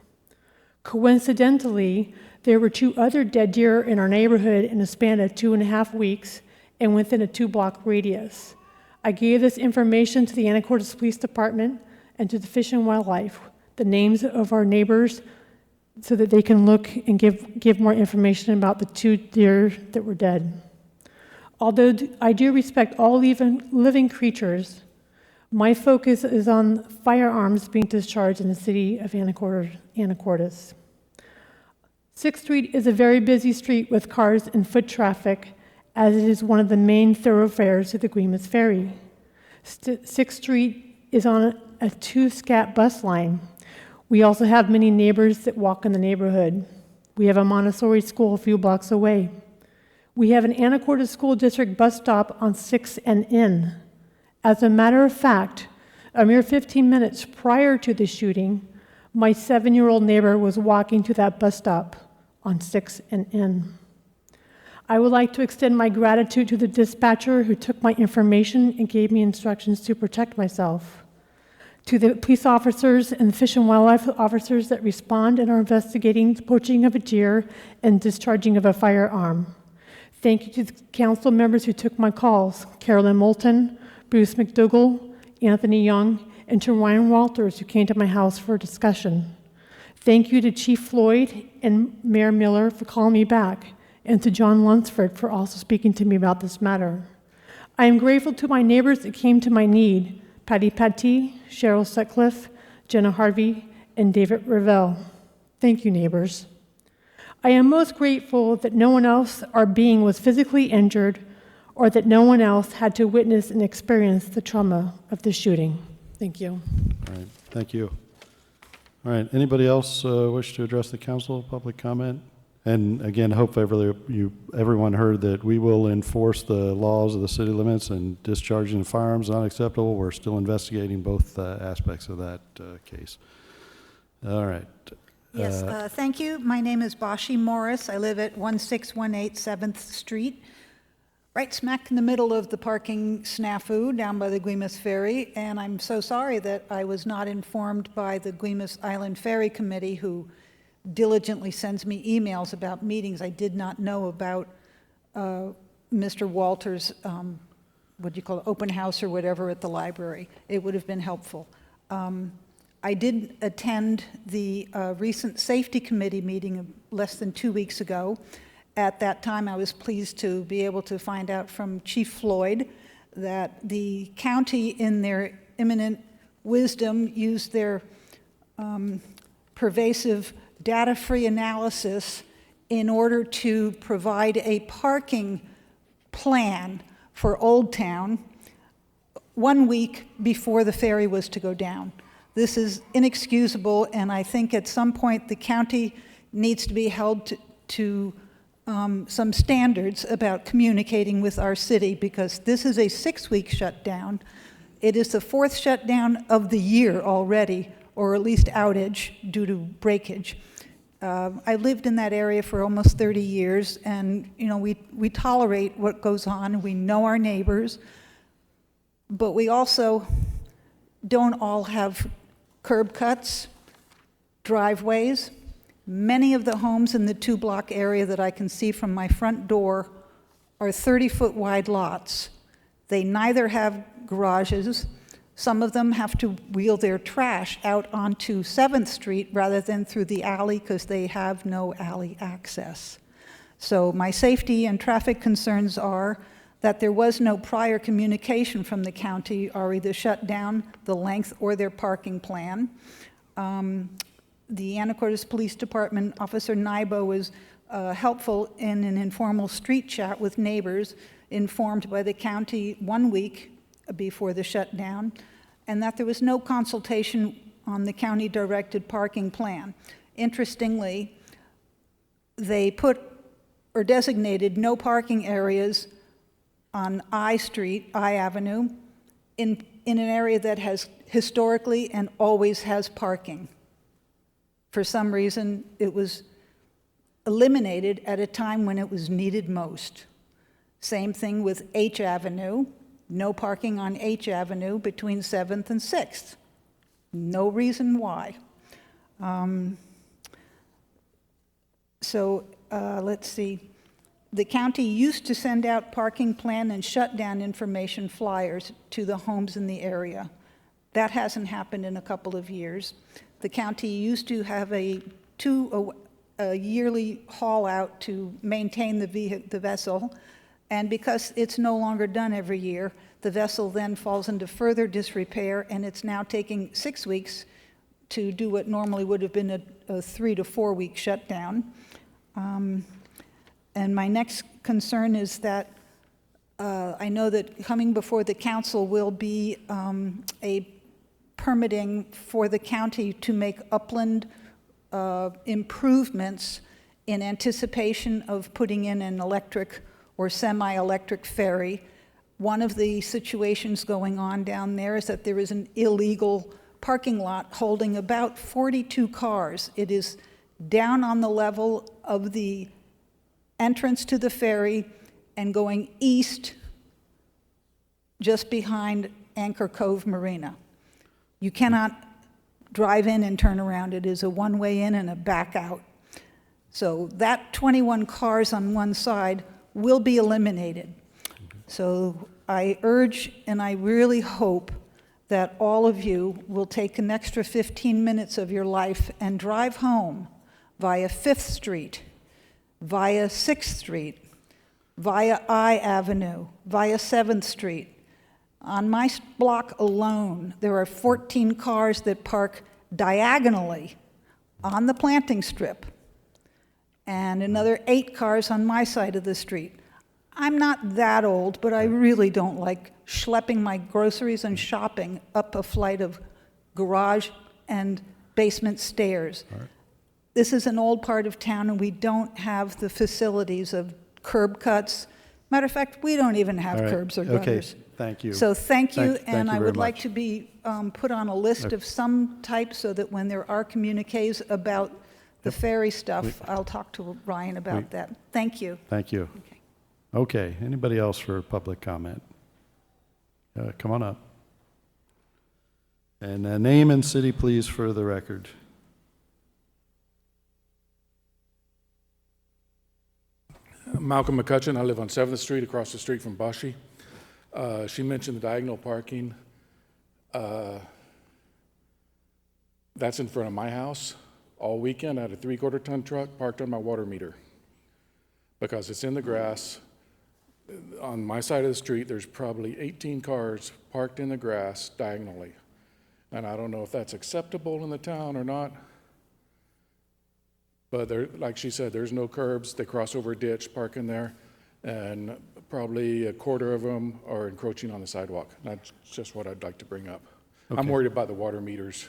Coincidentally, there were 2 other dead deer in our neighborhood in a span of 2.5 weeks and within a 2-block radius. I gave this information to the Anacortes Police Department and to the Fish and Wildlife, the names of our neighbors, so that they can look and give more information about the 2 deer that were dead. Although I do respect all living creatures, my focus is on firearms being discharged in the city of Anacortes. 6th Street is a very busy street with cars and foot traffic, as it is one of the main thoroughfares to the Guimas Ferry. 6th Street is on a 2-scat bus line. We also have many neighbors that walk in the neighborhood. We have a Montessori school a few blocks away. We have an Anacortes School District bus stop on 6th and N. As a matter of fact, a mere 15 minutes prior to the shooting, my 7-year-old neighbor was walking to that bus stop on 6th and N. I would like to extend my gratitude to the dispatcher who took my information and gave me instructions to protect myself. To the police officers and Fish and Wildlife officers that respond and are investigating the poaching of a deer and discharging of a firearm. Thank you to the council members who took my calls, Carolyn Moulton, Bruce McDougall, Anthony Young, and to Ryan Walters, who came to my house for a discussion. Thank you to Chief Floyd and Mayor Miller for calling me back, and to John Lunsford for also speaking to me about this matter. I am grateful to my neighbors that came to my need, Patty Patti, Cheryl Sutcliffe, Jenna Harvey, and David Ravel. Thank you, neighbors. I am most grateful that no one else or being was physically injured or that no one else had to witness and experience the trauma of the shooting. Thank you. All right, thank you. All right, anybody else wish to address the council, public comment? And again, hope everyone heard that we will enforce the laws of the city limits, and discharging firearms is not acceptable. We're still investigating both aspects of that case. All right. Yes, thank you. My name is Bashi Morris. I live at 1618 7th Street, right smack in the middle of the parking snafu down by the Guimas Ferry. And I'm so sorry that I was not informed by the Guimas Island Ferry Committee, who diligently sends me emails about meetings. I did not know about Mr. Walters' what do you call it, open house or whatever at the library. It would have been helpful. I did attend the recent safety committee meeting less than 2 weeks ago. At that time, I was pleased to be able to find out from Chief Floyd that the county, in their imminent wisdom, used their pervasive data-free analysis in order to provide a parking plan for Old Town 1 week before the ferry was to go down. This is inexcusable, and I think at some point the county needs to be held to some standards about communicating with our city, because this is a 6-week shutdown. It is the 4th shutdown of the year already, or at least outage due to breakage. I lived in that area for almost 30 years, and we tolerate what goes on. We know our neighbors, but we also don't all have curb cuts, driveways. Many of the homes in the 2-block area that I can see from my front door are 30-foot wide lots. They neither have garages. Some of them have to wheel their trash out onto 7th Street rather than through the alley because they have no alley access. So my safety and traffic concerns are that there was no prior communication from the county or either shut down the length or their parking plan. The Anacortes Police Department Officer Nybo was helpful in an informal street chat with neighbors informed by the county 1 week before the shutdown, and that there was no consultation on the county-directed parking plan. Interestingly, they put or designated no parking areas on I Avenue, in an area that has historically and always has parking. For some reason, it was eliminated at a time when it was needed most. Same thing with H Avenue. No parking on H Avenue between 7th and 6th. No reason why. Let's see. The county used to send out parking plan and shutdown information flyers to the homes in the area. That hasn't happened in a couple of years. The county used to have a yearly haul out to maintain the vessel, and because it's no longer done every year, the vessel then falls into further disrepair, and it's now taking 6 weeks to do what normally would have been a 3 to 4 week shutdown. And my next concern is that I know that coming before the council will be a permitting for the county to make upland improvements in anticipation of putting in an electric or semi-electric ferry. One of the situations going on down there is that there is an illegal parking lot holding about 42 cars. It is down on the level of the entrance to the ferry and going east just behind Anchor Cove Marina. You cannot drive in and turn around. It is a one-way in and a back out. So that 21 cars on one side will be eliminated. So I urge and I really hope that all of you will take an extra 15 minutes of your life and drive home via 5th Street, via 6th Street, via I Avenue, via 7th Street. On my block alone, there are 14 cars that park diagonally on the planting strip, and another 8 cars on my side of the street. I'm not that old, but I really don't like schlepping my groceries and shopping up a flight of garage and basement stairs. Right. This is an old part of town, and we don't have the facilities of curb cuts. Matter of fact, we don't even have curbs or gutters. Okay, thank you. So thank you, and I would very like much. to be put on a list of some type so that when there are communiques about the ferry stuff, I'll talk to Ryan about that. Thank you. Thank you. Okay, anybody else for public comment? Come on up. And name and city, please, for the record. Malcolm McCutcheon. I live on 7th Street, across the street from Bashi. She mentioned the diagonal parking. That's in front of my house. All weekend, I had a 3/4 ton truck parked on my water meter because it's in the grass. On my side of the street, there's probably 18 cars parked in the grass diagonally. And I don't know if that's acceptable in the town or not. But there, like she said, there's no curbs. They cross over a ditch, park in there, and probably a quarter of them are encroaching on the sidewalk. That's just what I'd like to bring up. Okay. I'm worried about the water meters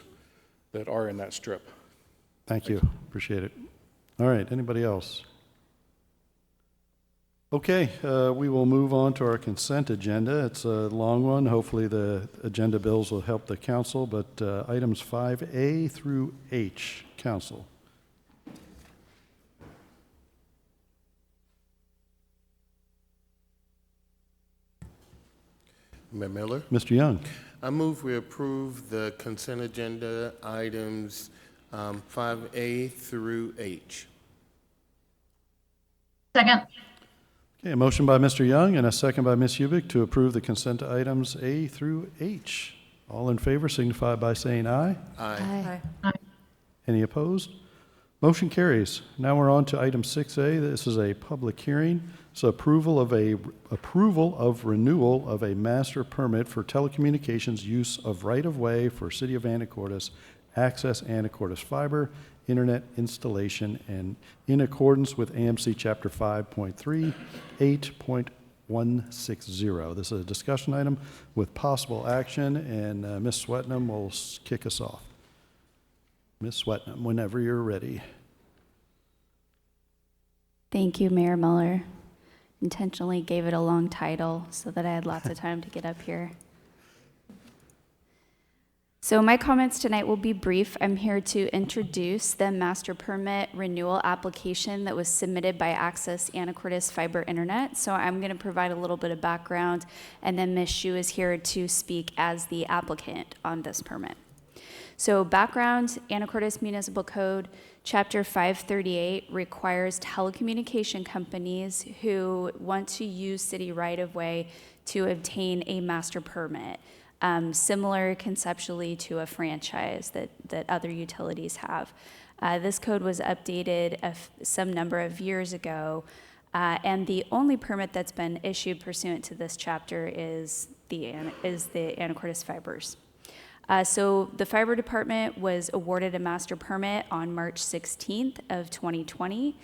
that are in that strip. Thank you, appreciate it. All right, anybody else? Okay, we will move on to our consent agenda. It's a long one. Hopefully the agenda bills will help the council, but items 5A through H, council. Mayor Miller, Mr. Young. I move we approve the consent agenda items 5A through H. Second. Okay, a motion by Mr. Young and a second by Ms. Ubik to approve the consent items A through H. All in favor signify by saying aye. Aye. Any opposed? Motion carries. Now we're on to item 6A. This is a public hearing. It's approval of renewal of a master permit for telecommunications use of right-of-way for City of Anacortes, access Anacortes fiber, internet installation, and in accordance with AMC Chapter 5.3, 8.160. This is a discussion item with possible action, and Ms. Swetnam will kick us off. Ms. Swetnam, whenever you're ready. Thank you, Mayor Muller. Intentionally gave it a long title so that I had lots of time to get up here. So my comments tonight will be brief. I'm here to introduce the master permit renewal application that was submitted by Access Anacortes Fiber Internet. So I'm going to provide a little bit of background, and then Ms. Shu is here to speak as the applicant on this permit. So background, Anacortes Municipal Code, Chapter 538 requires telecommunication companies who want to use city right-of-way to obtain a master permit, similar conceptually to a franchise that other utilities have. This code was updated some number of years ago, and the only permit that's been issued pursuant to this chapter is the Anacortes Fibers. So the Fiber Department was awarded a master permit on March 16th of 2020.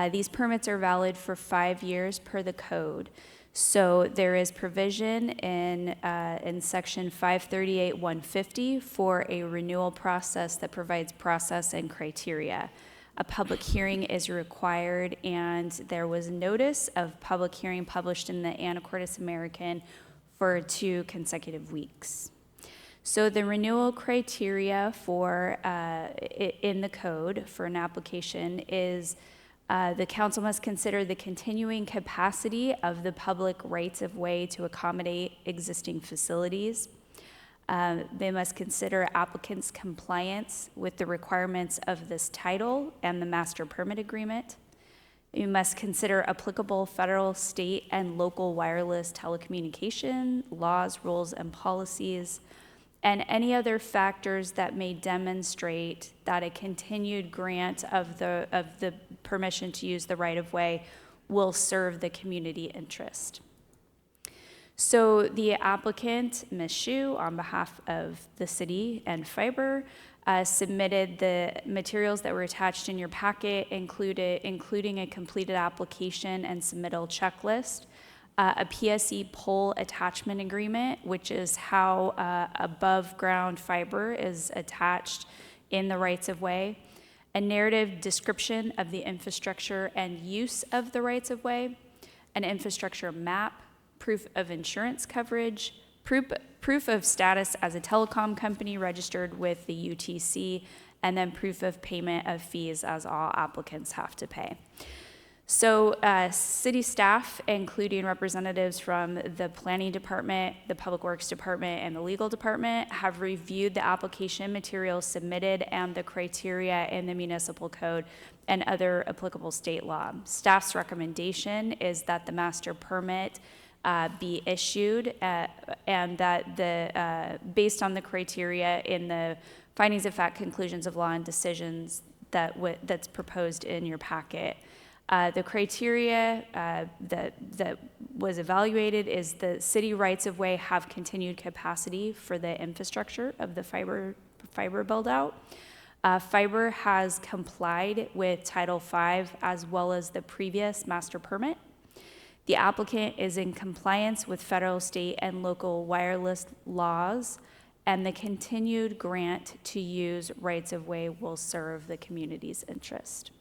These permits are valid for 5 years per the code. So there is provision in section 538-150 for a renewal process that provides process and criteria. A public hearing is required, and there was notice of public hearing published in the Anacortes American for 2 consecutive weeks. So the renewal criteria for in the code for an application is the council must consider the continuing capacity of the public rights of way to accommodate existing facilities. They must consider applicants' compliance with the requirements of this title and the master permit agreement. You must consider applicable federal, state, and local wireless telecommunication laws, rules, and policies, and any other factors that may demonstrate that a continued grant of the permission to use the right-of-way will serve the community interest. So the applicant, Ms. Shu, on behalf of the city and Fiber, submitted the materials that were attached in your packet, including a completed application and submittal checklist, a PSE pole attachment agreement, which is how above ground fiber is attached in the rights of way, a narrative description of the infrastructure and use of the rights of way, an infrastructure map, proof of insurance coverage, proof of status as a telecom company registered with the UTC, and then proof of payment of fees, as all applicants have to pay. So city staff, including representatives from the planning department, the public works department, and the legal department, have reviewed the application materials submitted and the criteria in the municipal code and other applicable state law. Staff's recommendation is that the master permit be issued and that based on the criteria in the findings of fact, conclusions of law, and decisions that's proposed in your packet. The criteria that was evaluated is the city rights of way have continued capacity for the infrastructure of the fiber build out. Fiber has complied with Title V as well as the previous master permit. The applicant is in compliance with federal, state, and local wireless laws and the continued grant to use rights-of-way will serve the community's interest.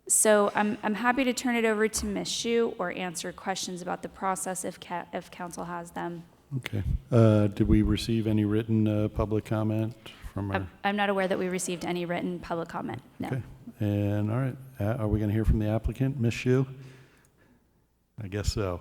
So I'm happy to turn it over to Ms. Shu or answer questions about the process if council has them. Okay. Did we receive any written public comment from our? I'm not aware that we received any written public comment, no. Okay. And all right, are we going to hear from the applicant, Ms. Shu? I guess so.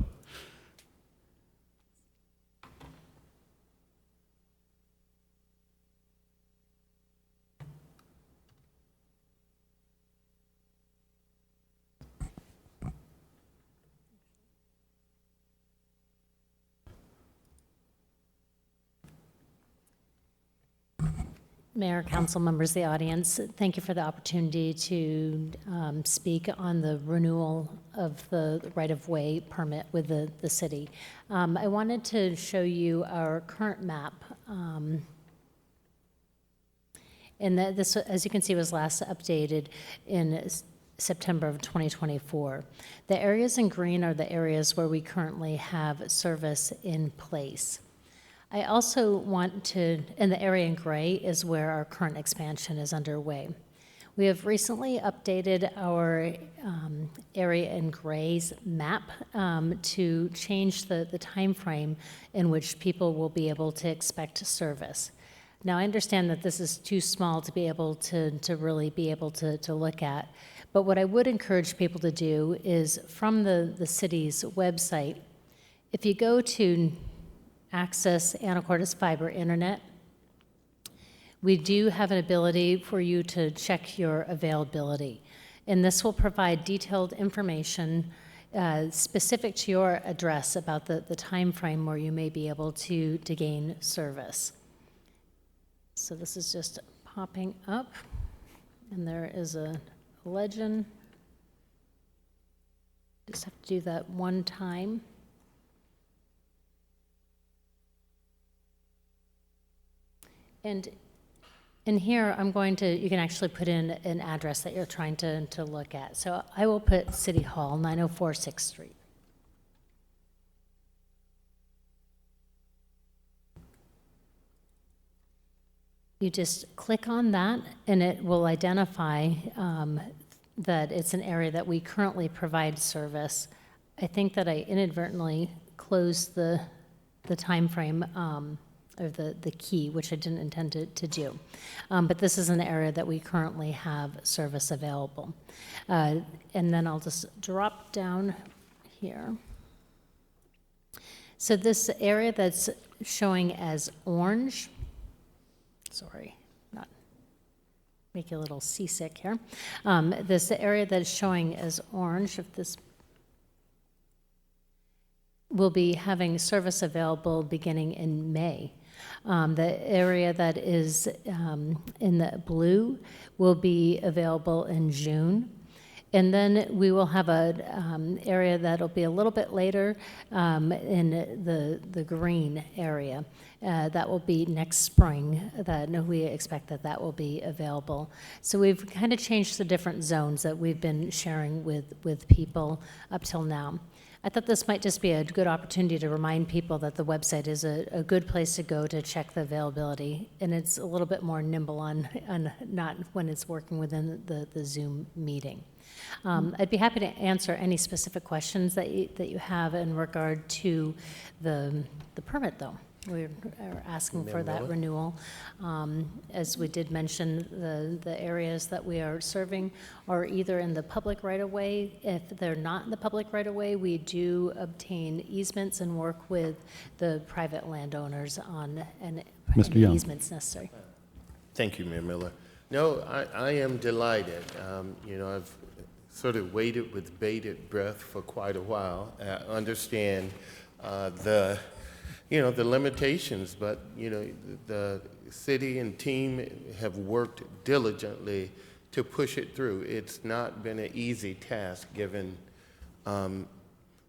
Mayor, council members, the audience, thank you for the opportunity to speak on the renewal of the right-of-way permit with the city. I wanted to show you our current map. And this, as you can see, was last updated in September of 2024. The areas in green are the areas where we currently have service in place. I also want to, and the area in gray is where our current expansion is underway. We have recently updated our area in gray's map to change the time frame in which people will be able to expect service. Now, I understand that this is too small to be able to really be able to look at, but what I would encourage people to do is from the city's website, if you go to access Anacortes fiber internet, we do have an ability for you to check your availability. And this will provide detailed information specific to your address about the time frame where you may be able to gain service. So this is just popping up, and there is a legend. Just have to do that one time. And in here, I'm going to, you can actually put in an address that you're trying to look at. So I will put City Hall, 904 6th Street. You just click on that, and it will identify that it's an area that we currently provide service. I think that I inadvertently closed the time frame or the key, which I didn't intend to do. But this is an area that we currently have service available. And then I'll just drop down here. So this area that's showing as orange, sorry, not make you a little seasick here. This area that is showing as orange, if this will be having service available beginning in May. The area that is in the blue will be available in June. And then we will have an area that'll be a little bit later in the green area. That will be next spring, that we expect that will be available. So we've kind of changed the different zones that we've been sharing with people up till now. I thought this might just be a good opportunity to remind people that the website is a good place to go to check the availability, and it's a little bit more nimble on not when it's working within the Zoom meeting. I'd be happy to answer any specific questions that you have in regard to the permit, though. We're asking for that renewal. As we did mention, the areas that we are serving are either in the public right-of-way. If they're not in the public right-of-way, we do obtain easements and work with the private landowners on any easements necessary. Thank you, Mayor Miller. No, I am delighted. You know, I've sort of waited with bated breath for quite a while. I understand the limitations, but, the city and team have worked diligently to push it through. It's not been an easy task given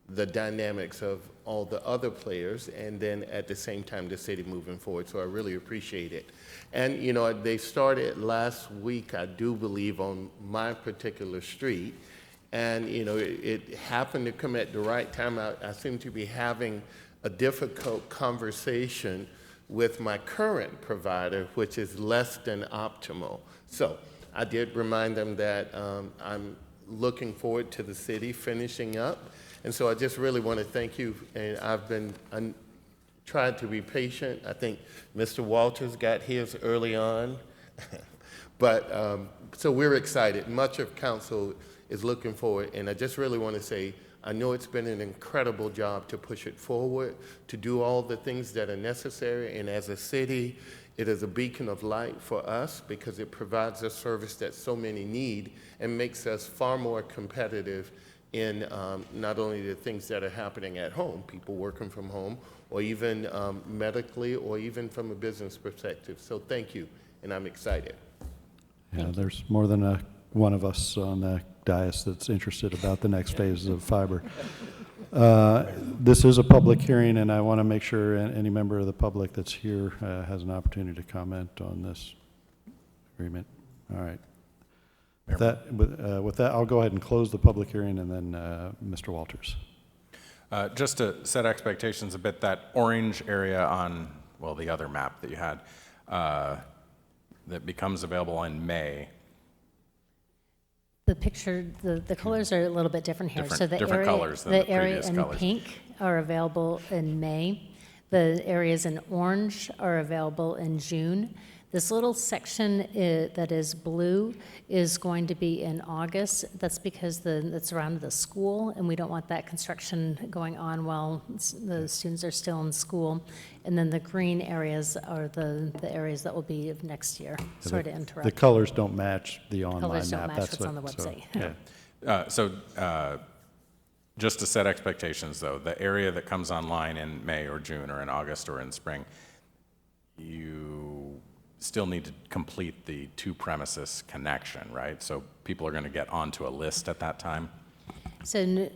the dynamics of all the other players, and then at the same time, the city moving forward. So I really appreciate it. And, they started last week, I do believe, on my particular street. And, it happened to come at the right time. I seem to be having a difficult conversation with my current provider, which is less than optimal. So I did remind them that I'm looking forward to the city finishing up. And so I just really want to thank you. And I've been tried to be patient. I think Mr. Walters got his early on. But so we're excited. Much of council is looking forward. And I just really want to say, I know it's been an incredible job to push it forward, to do all the things that are necessary. And as a city, it is a beacon of light for us because it provides a service that so many need and makes us far more competitive in not only the things that are happening at home, people working from home, or even medically, or even from a business perspective. So thank you, and I'm excited. Yeah, there's more than one of us on the dais that's interested about the next phase of fiber. This is a public hearing, and I want to make sure any member of the public that's here has an opportunity to comment on this agreement. All right. With that, I'll go ahead and close the public hearing, and then Mr. Walters. Just to set expectations a bit, that orange area on, well, the other map that you had, that becomes available in May. The picture, the colors are a little bit different here. So the different area, colors than the area previous in colors. pink are available in May. The areas in orange are available in June. This little section that is blue is going to be in August. That's because it's around the school, and we don't want that construction going on while the students are still in school. And then the green areas are the areas that will be of next year. Sorry to interrupt. The colors don't match the online map. Colors don't match what's on the website. Yeah. Just to set expectations, though, the area that comes online in May or June or in August or in spring, you still need to complete the two premises connection, right? So people are going to get onto a list at that time. So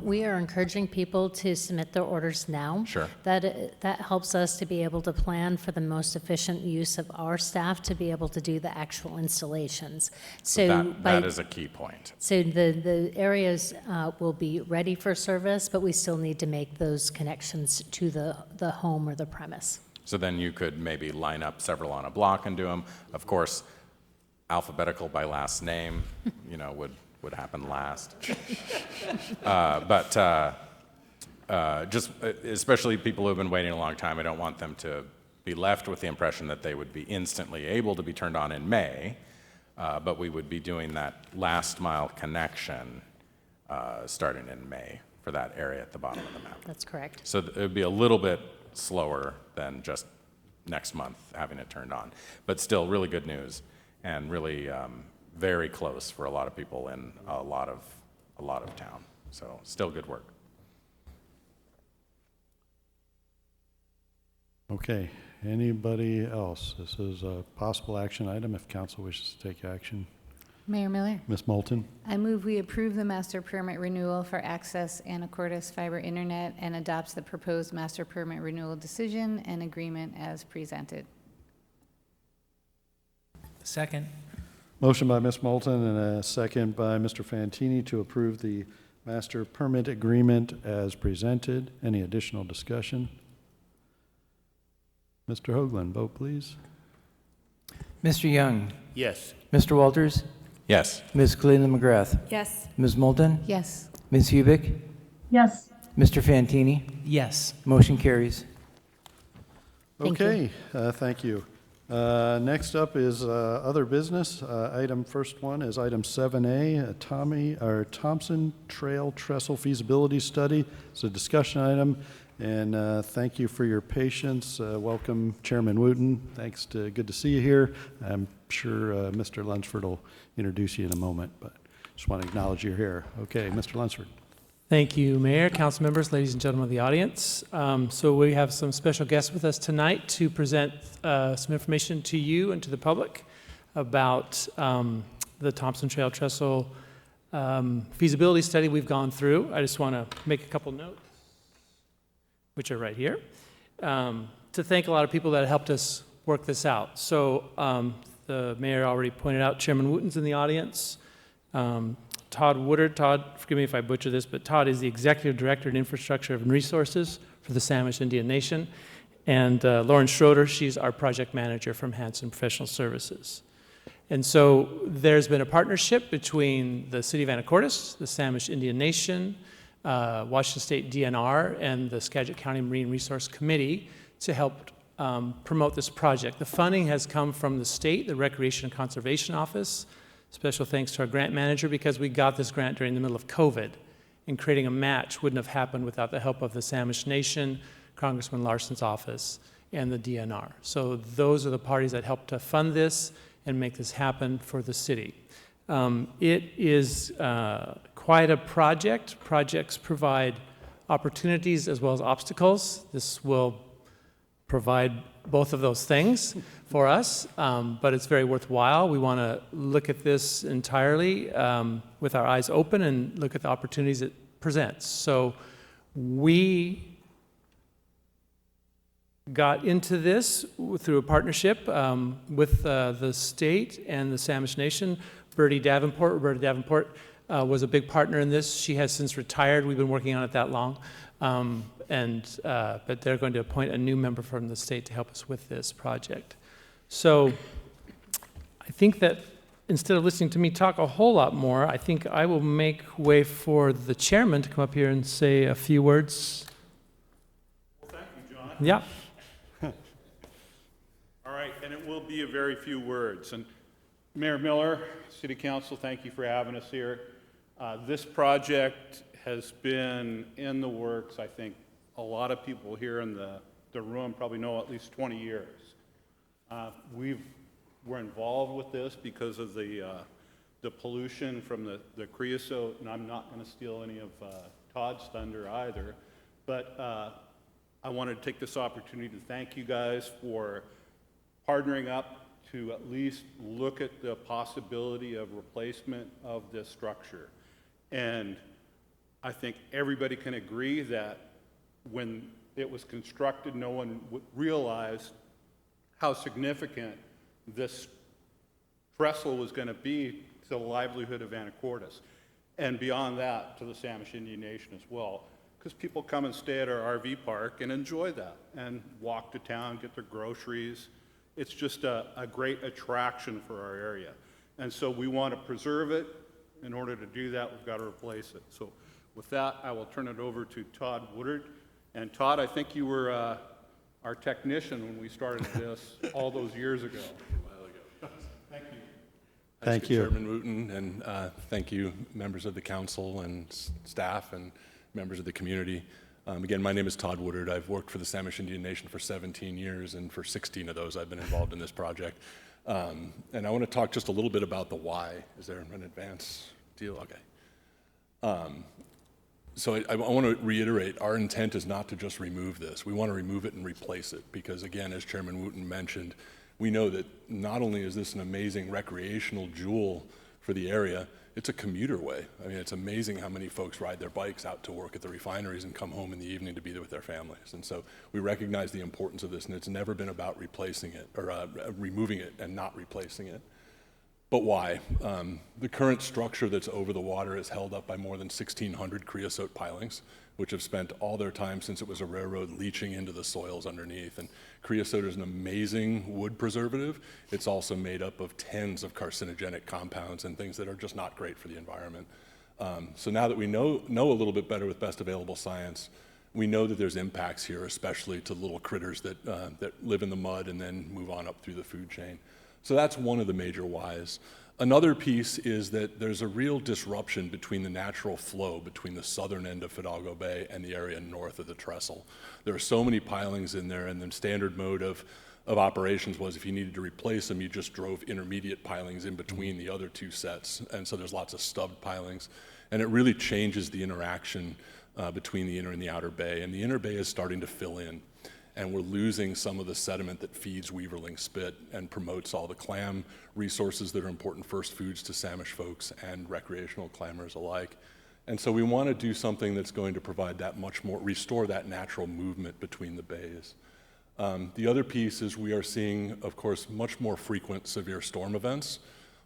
we are encouraging people to submit their orders now. Sure. That helps us to be able to plan for the most efficient use of our staff to be able to do the actual installations. So that is a key point. So the areas will be ready for service, but we still need to make those connections to the home or the premise. So then you could maybe line up several on a block and do them. Of course, alphabetical by last name, would happen last. Just especially people who have been waiting a long time, I don't want them to be left with the impression that they would be instantly able to be turned on in May, but we would be doing that last mile connection starting in May for that area at the bottom of the map. That's correct. So it would be a little bit slower than just next month having it turned on, but still really good news and really very close for a lot of people in a lot of town. So still good work. Okay. Anybody else? This is a possible action item if council wishes to take action. Mayor Miller, Ms. Moulton? I move we approve the master permit renewal for Access Anacortes Fiber Internet and adopts the proposed master permit renewal decision and agreement as presented. Second. Motion by Ms. Moulton and a second by Mr. Fantini to approve the master permit agreement as presented. Any additional discussion? Mr. Hoagland, vote please. Mr. Young, Yes. Mr. Walters, Yes. Ms. Cleland McGrath, Yes. Ms. Moulton, Yes. Ms. Hubick, Yes. Mr. Fantini. Yes. Motion carries. Thank you. Okay, thank you. Next up is other business. First one is item 7A, Thompson Trail Trestle Feasibility Study. It's a discussion item, and thank you for your patience. Welcome, Chairman Wooten. Good to see you here. I'm sure Mr. Lunsford will introduce you in a moment, but just want to acknowledge you're here. Okay, Mr. Lunsford. Thank you, Mayor, council members, ladies and gentlemen of the audience. So we have some special guests with us tonight to present some information to you and to the public about the Thompson Trail Trestle feasibility study we've gone through. I just want to make a couple notes, which are right here, to thank a lot of people that helped us work this out. So the mayor already pointed out Chairman Wooten's in the audience. Todd Woodard. Todd, forgive me if I butcher this, but Todd is the Executive Director in Infrastructure and Resources for the Samish Indian Nation. And Lauren Schroeder, she's our project manager from Hanson Professional Services. And so there's been a partnership between the City of Anacortes, the Samish Indian Nation, Washington State DNR, and the Skagit County Marine Resource Committee to help promote this project. The funding has come from the state, the Recreation and Conservation Office. Special thanks to our grant manager, because we got this grant during the middle of COVID, and creating a match wouldn't have happened without the help of the Samish Nation, Congressman Larson's office, and the DNR. So those are the parties that helped to fund this and make this happen for the city. It is quite a project. Projects provide opportunities as well as obstacles. This will provide both of those things for us, but it's very worthwhile. We want to look at this entirely with our eyes open and look at the opportunities it presents. So we got into this through a partnership with the state and the Samish Nation. Roberta Davenport was a big partner in this. She has since retired. We've been working on it that long. But they're going to appoint a new member from the state to help us with this project. So I think that instead of listening to me talk a whole lot more, I think I will make way for the chairman to come up here and say a few words. Well, thank you, John. Yeah. All right, and it will be a very few words. And Mayor Miller, City Council, thank you for having us here. This project has been in the works. I think a lot of people here in the room probably know at least 20 years. We're involved with this because of the pollution from the creosote, and I'm not going to steal any of Todd's thunder either. But I wanted to take this opportunity to thank you guys for partnering up to at least look at the possibility of replacement of this structure. And I think everybody can agree that when it was constructed, no one realized how significant this trestle was going to be to the livelihood of Anacortes, and beyond that, to the Samish Indian Nation as well. Because people come and stay at our RV park and enjoy that, and walk to town, get their groceries. It's just a great attraction for our area. And so we want to preserve it. In order to do that, we've got to replace it. So with that, I will turn it over to Todd Woodard. And Todd, I think you were our technician when we started this all those years ago. Thank you. Thank you. Chairman Wooten, and thank you, members of the council and staff and members of the community. Again, my name is Todd Woodard. I've worked for the Samish Indian Nation for 17 years, and for 16 of those, I've been involved in this project. And I want to talk just a little bit about the why. Is there an advance deal? Okay. So I want to reiterate, our intent is not to just remove this. We want to remove it and replace it because, again, as Chairman Wooten mentioned, we know that not only is this an amazing recreational jewel for the area, it's a commuter way. I mean, it's amazing how many folks ride their bikes out to work at the refineries and come home in the evening to be there with their families. And so we recognize the importance of this, and it's never been about replacing it or removing it and not replacing it. But why? The current structure that's over the water is held up by more than 1,600 creosote pilings, which have spent all their time since it was a railroad leaching into the soils underneath. And creosote is an amazing wood preservative. It's also made up of tens of carcinogenic compounds and things that are just not great for the environment. So now that we know a little bit better with best available science, we know that there's impacts here, especially to little critters that live in the mud and then move on up through the food chain. So that's one of the major whys. Another piece is that there's a real disruption between the natural flow between the southern end of Fidalgo Bay and the area north of the trestle. There are so many pilings in there, and the standard mode of operations was if you needed to replace them, you just drove intermediate pilings in between the other two sets. And so there's lots of stubbed pilings. And it really changes the interaction between the inner and the outer bay. And the inner bay is starting to fill in. And we're losing some of the sediment that feeds weaverling spit and promotes all the clam resources that are important first foods to Samish folks and recreational clammers alike. And so we want to do something that's going to provide that much more, restore that natural movement between the bays. The other piece is we are seeing, of course, much more frequent severe storm events.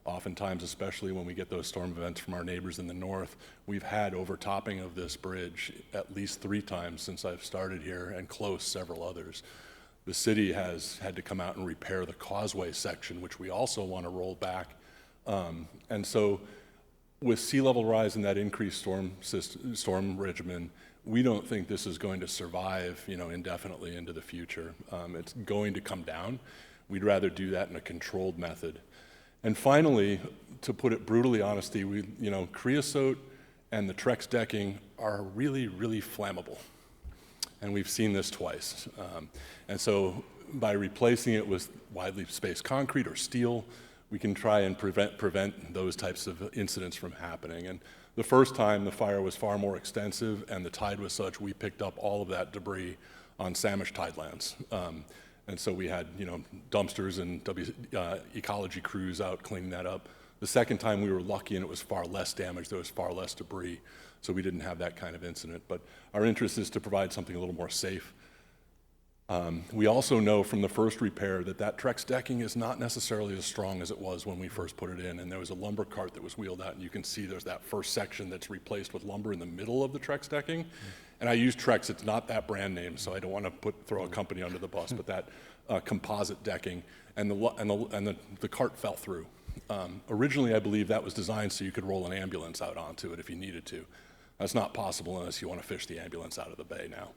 Oftentimes, especially when we get those storm events from our neighbors in the north, we've had overtopping of this bridge at least 3 times since I've started here, and close several others. The city has had to come out and repair the causeway section, which we also want to roll back. And so with sea level rise and that increased storm regimen, we don't think this is going to survive, indefinitely into the future. It's going to come down. We'd rather do that in a controlled method. And finally, to put it brutally honestly, creosote and the Trex decking are really, really flammable. And we've seen this twice. And so by replacing it with widely spaced concrete or steel, we can try and prevent those types of incidents from happening. And the first time the fire was far more extensive and the tide was such, we picked up all of that debris on Samish tidelands. And so we had, dumpsters and ecology crews out cleaning that up. The second time we were lucky and it was far less damage, there was far less debris, so we didn't have that kind of incident. But our interest is to provide something a little more safe. We also know from the first repair that Trex decking is not necessarily as strong as it was when we first put it in, and there was a lumber cart that was wheeled out, and you can see there's that first section that's replaced with lumber in the middle of the Trex decking. And I use Trex, it's not that brand name, so I don't want to throw a company under the bus, but that composite decking, and the cart fell through. Originally, I believe that was designed so you could roll an ambulance out onto it if you needed to. That's not possible unless you want to fish the ambulance out of the bay now.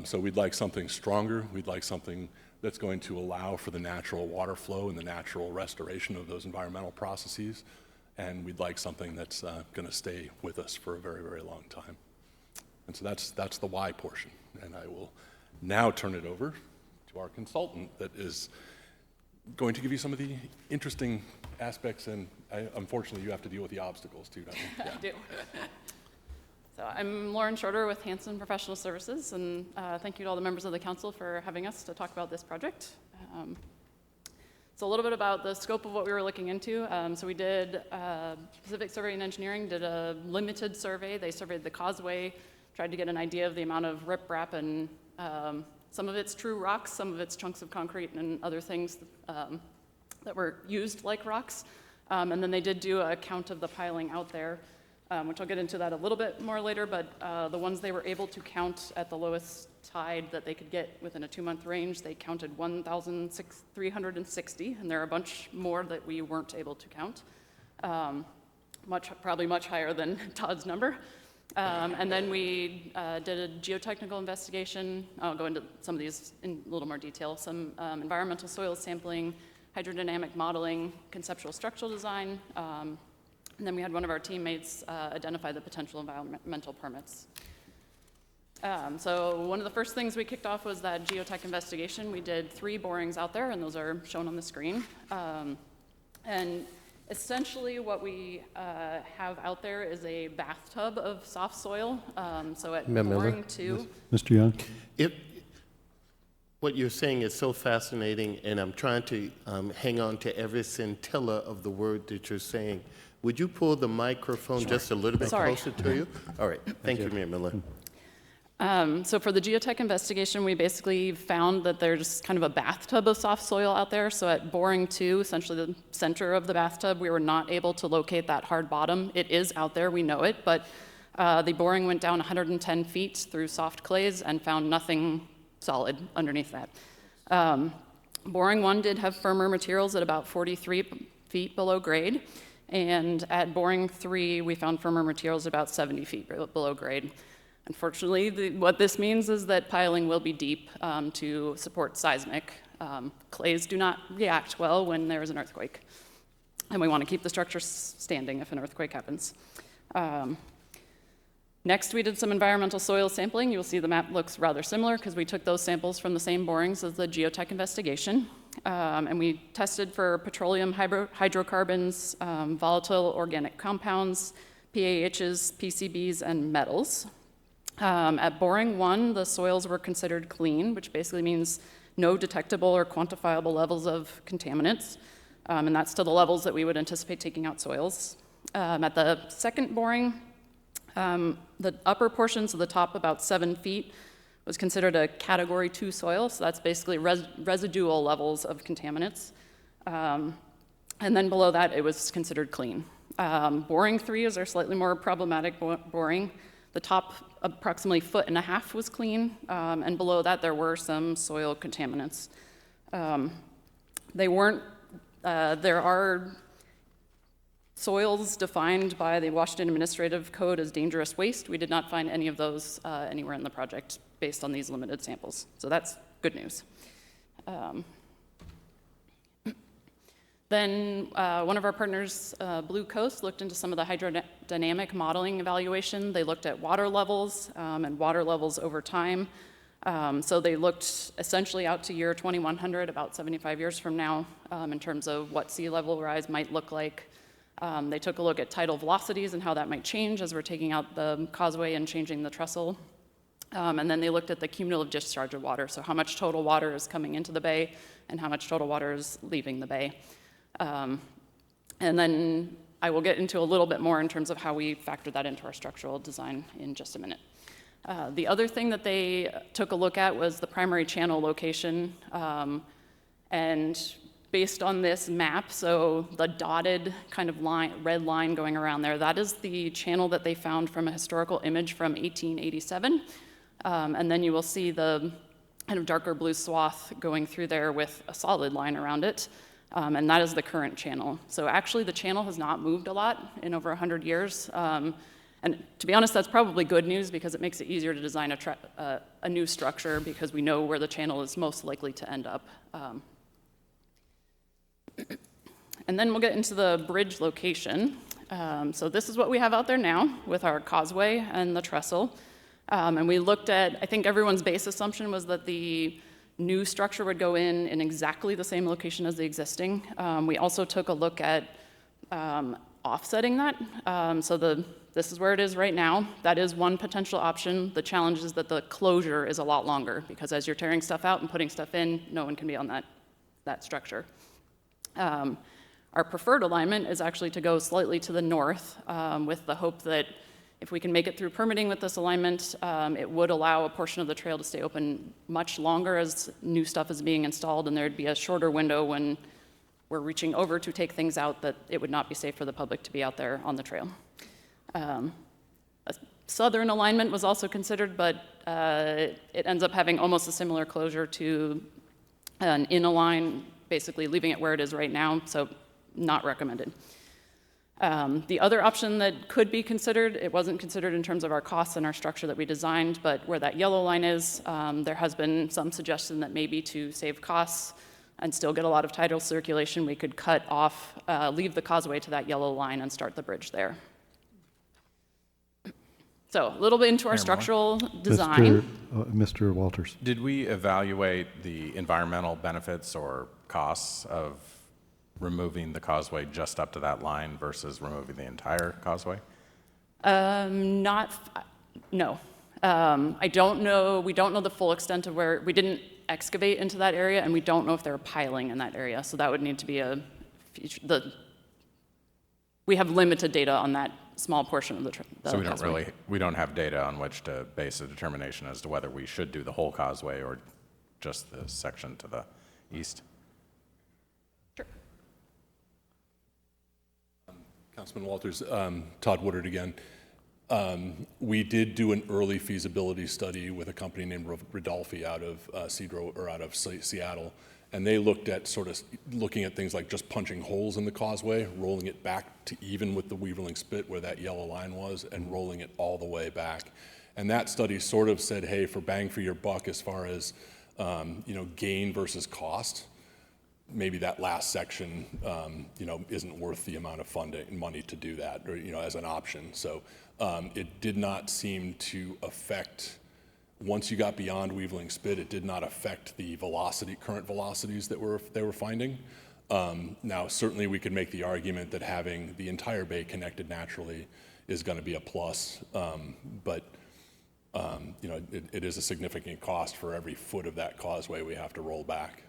So we'd like something stronger. We'd like something that's going to allow for the natural water flow and the natural restoration of those environmental processes. And we'd like something that's going to stay with us for a very, very long time. And so that's the why portion. And I will now turn it over to our consultant that is going to give you some of the interesting aspects. And unfortunately, you have to deal with the obstacles too, don't you? Yeah. I do. So I'm Lauren Shorter with Hanson Professional Services, and thank you to all the members of the council for having us to talk about this project. So a little bit about the scope of what we were looking into. So we did Pacific Survey and Engineering did a limited survey. They surveyed the causeway, tried to get an idea of the amount of riprap, and some of it's true rocks, some of it's chunks of concrete and other things that were used like rocks. And then they did do a count of the piling out there, which I'll get into that a little bit more later, but the ones they were able to count at the lowest tide that they could get within a 2-month range, they counted 1,360, and there are a bunch more that we weren't able to count, probably much higher than Todd's number. And then we did a geotechnical investigation. I'll go into some of these in a little more detail. Some environmental soil sampling, hydrodynamic modeling, conceptual structural design, and then we had one of our teammates identify the potential environmental permits. So one of the first things we kicked off was that geotech investigation. We did 3 borings out there, and those are shown on the screen. And essentially what we have out there is a bathtub of soft soil. So at boring 2. Mr. Young? What you're saying is so fascinating, and I'm trying to hang on to every scintilla of the word that you're saying. Would you pull the microphone just a little bit closer to you? All right. Thank you, Mayor Miller. So for the geotech investigation, we basically found that there's kind of a bathtub of soft soil out there. So at boring 2, essentially the center of the bathtub, we were not able to locate that hard bottom. It is out there, we know it, but the boring went down 110 feet through soft clays and found nothing solid underneath that. Boring 1 did have firmer materials at about 43 feet below grade. And at boring 3, we found firmer materials about 70 feet below grade. Unfortunately, what this means is that piling will be deep to support seismic. Clays do not react well when there is an earthquake. And we want to keep the structure standing if an earthquake happens. Next, we did some environmental soil sampling. You'll see the map looks rather similar because we took those samples from the same borings as the geotech investigation. And we tested for petroleum hydrocarbons, volatile organic compounds, PAHs, PCBs, and metals. At boring 1, the soils were considered clean, which basically means no detectable or quantifiable levels of contaminants. And that's to the levels that we would anticipate taking out soils. At the second boring, the upper portions of the top, about 7 feet, was considered a category 2 soil, so that's basically residual levels of contaminants. And then below that, it was considered clean. Boring 3 is our slightly more problematic boring. The top approximately 1.5 feet was clean, and below that there were some soil contaminants. There are soils defined by the Washington Administrative Code as dangerous waste. We did not find any of those anywhere in the project based on these limited samples. So that's good news. Then one of our partners, Blue Coast, looked into some of the hydrodynamic modeling evaluation. They looked at water levels and water levels over time. So they looked essentially out to year 2100, about 75 years from now, in terms of what sea level rise might look like. They took a look at tidal velocities and how that might change as we're taking out the causeway and changing the trestle. And then they looked at the cumulative discharge of water, so how much total water is coming into the bay and how much total water is leaving the bay. And then I will get into a little bit more in terms of how we factor that into our structural design in just a minute. The other thing that they took a look at was the primary channel location. And based on this map, so the dotted kind of red line going around there, that is the channel that they found from a historical image from 1887. And then you will see the kind of darker blue swath going through there with a solid line around it. And that is the current channel. So actually the channel has not moved a lot in over 100 years. And to be honest, that's probably good news because it makes it easier to design a new structure because we know where the channel is most likely to end up. And then we'll get into the bridge location. So this is what we have out there now with our causeway and the trestle. And we looked at, I think everyone's base assumption was that the new structure would go in exactly the same location as the existing. We also took a look at offsetting that. This is where it is right now. That is one potential option. The challenge is that the closure is a lot longer because as you're tearing stuff out and putting stuff in, no one can be on that structure. Our preferred alignment is actually to go slightly to the north with the hope that if we can make it through permitting with this alignment, it would allow a portion of the trail to stay open much longer as new stuff is being installed, and there'd be a shorter window when we're reaching over to take things out that it would not be safe for the public to be out there on the trail. A southern alignment was also considered, but it ends up having almost a similar closure to an in-align, basically leaving it where it is right now, so not recommended. The other option that could be considered, it wasn't considered in terms of our costs and our structure that we designed, but where that yellow line is, there has been some suggestion that maybe to save costs and still get a lot of tidal circulation, we could cut off, leave the causeway to that yellow line and start the bridge there. So a little bit into our structural design. Mr. Walters. Did we evaluate the environmental benefits or costs of removing the causeway just up to that line versus removing the entire causeway? No. I don't know, we don't know the full extent of where, we didn't excavate into that area, and we don't know if there are piling in that area, so that would need to be we have limited data on that small portion of the So we don't have data on which to base a determination as to whether we should do the whole causeway or just the section to the east? Sure. Councilman Walters, Todd Woodard again. We did do an early feasibility study with a company named Rodolphi out of Seattle, and they looked at looking at things like just punching holes in the causeway, rolling it back to even with the Weaverling Spit where that yellow line was, and rolling it all the way back. And that study sort of said, hey, for bang for your buck as far as gain versus cost, maybe that last section, isn't worth the amount of money to do that, or as an option. So it did not seem to affect. Once you got beyond Weaverling Spit, it did not affect the current velocities that they were finding. Now, certainly we could make the argument that having the entire bay connected naturally is going to be a plus, but it is a significant cost for every foot of that causeway we have to roll back.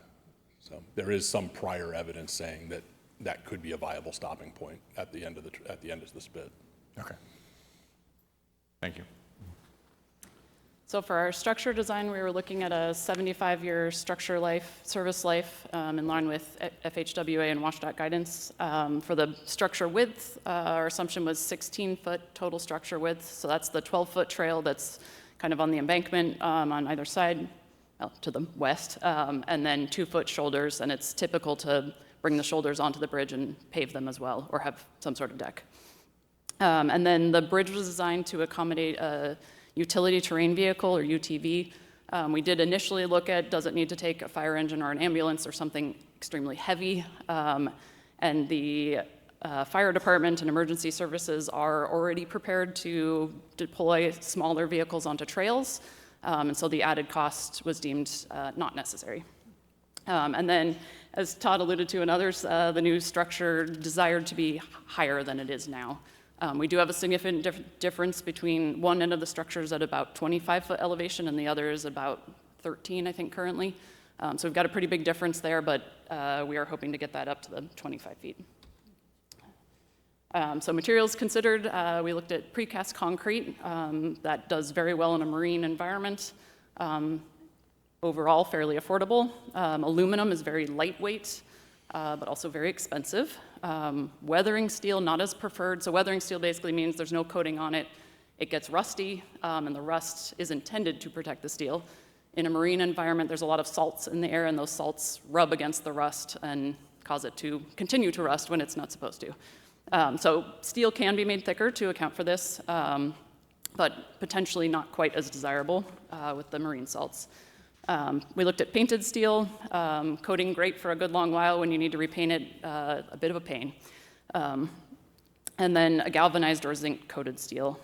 So there is some prior evidence saying that that could be a viable stopping point at the end of the spit. Okay. Thank you. So for our structure design, we were looking at a 75-year structure life, service life, in line with FHWA and WashDOT guidance. For the structure width, our assumption was 16-foot total structure width. So that's the 12-foot trail that's kind of on the embankment on either side, well, to the west, and then 2-foot shoulders. And it's typical to bring the shoulders onto the bridge and pave them as well, or have some sort of deck. And then the bridge was designed to accommodate a utility terrain vehicle, or UTV. We did initially look at, does it need to take a fire engine or an ambulance or something extremely heavy? And the fire department and emergency services are already prepared to deploy smaller vehicles onto trails. And so the added cost was deemed not necessary. And then, as Todd alluded to and others, the new structure desired to be higher than it is now. We do have a significant difference between one end of the structures at about 25-foot elevation and the other is about 13, I think, currently. So we've got a pretty big difference there, but we are hoping to get that up to the 25 feet. So materials considered, we looked at precast concrete. That does very well in a marine environment. Overall, fairly affordable. Aluminum is very lightweight, but also very expensive. Weathering steel, not as preferred. So weathering steel basically means there's no coating on it. It gets rusty, and the rust is intended to protect the steel. In a marine environment, there's a lot of salts in the air, and those salts rub against the rust and cause it to continue to rust when it's not supposed to. So steel can be made thicker to account for this, but potentially not quite as desirable with the marine salts. We looked at painted steel, coating great for a good long while. When you need to repaint it, a bit of a pain. And then a galvanized or zinc coated steel.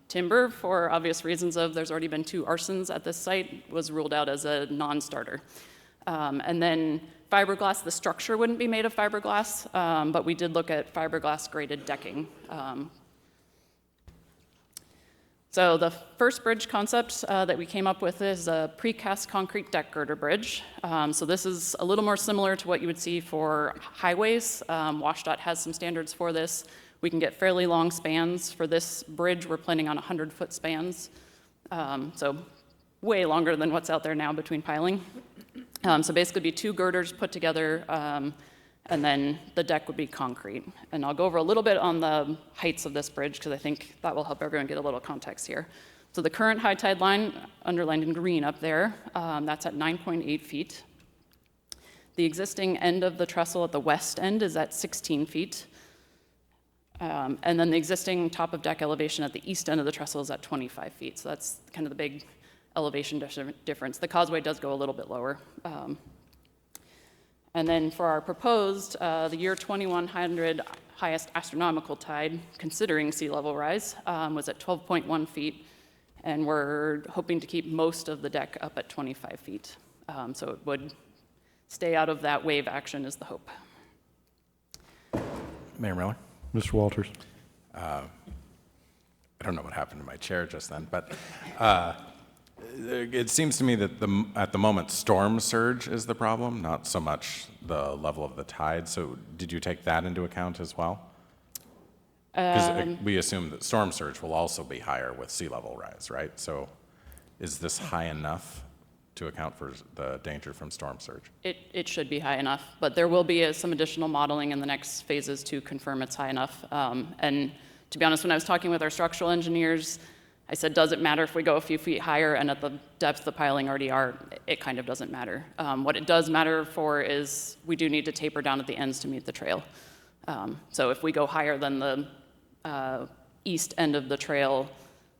Timber, for obvious reasons of there's already been 2 arsons at this site, was ruled out as a non-starter. And then fiberglass, the structure wouldn't be made of fiberglass, but we did look at fiberglass graded decking. So the first bridge concept that we came up with is a precast concrete deck girder bridge. So this is a little more similar to what you would see for highways. WashDOT has some standards for this. We can get fairly long spans. For this bridge, we're planning on 100-foot spans. So way longer than what's out there now between piling. So basically be 2 girders put together, and then the deck would be concrete. And I'll go over a little bit on the heights of this bridge because I think that will help everyone get a little context here. So the current high tide line, underlined in green up there, that's at 9.8 feet. The existing end of the trestle at the west end is at 16 feet. And then the existing top of deck elevation at the east end of the trestle is at 25 feet. So that's kind of the big elevation difference. The causeway does go a little bit lower. And then for our proposed, the year 2100 highest astronomical tide, considering sea level rise, was at 12.1 feet. And we're hoping to keep most of the deck up at 25 feet. So it would stay out of that wave action is the hope. Mayor Miller? Mr. Walters. I don't know what happened to my chair just then, but it seems to me that at the moment, storm surge is the problem, not so much the level of the tide. So did you take that into account as well? Because we assume that storm surge will also be higher with sea level rise, right? So is this high enough to account for the danger from storm surge? It should be high enough, but there will be some additional modeling in the next phases to confirm it's high enough. And to be honest, when I was talking with our structural engineers, I said, does it matter if we go a few feet higher? And at the depth the piling already are, it kind of doesn't matter. What it does matter for is we do need to taper down at the ends to meet the trail. So if we go higher than the east end of the trail,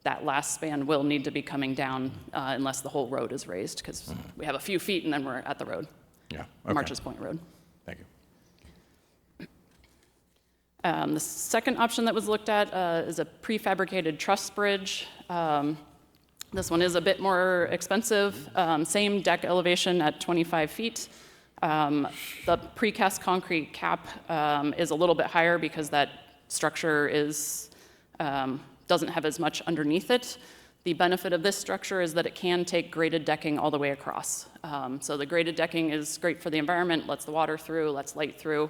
that last span will need to be coming down unless the whole road is raised, because we have a few feet and then we're at the road. Yeah. Okay. March's Point Road. Thank you. The second option that was looked at is a prefabricated truss bridge. This one is a bit more expensive, same deck elevation at 25 feet. The precast concrete cap is a little bit higher because that structure doesn't have as much underneath it. The benefit of this structure is that it can take graded decking all the way across. So the graded decking is great for the environment, lets the water through, lets light through.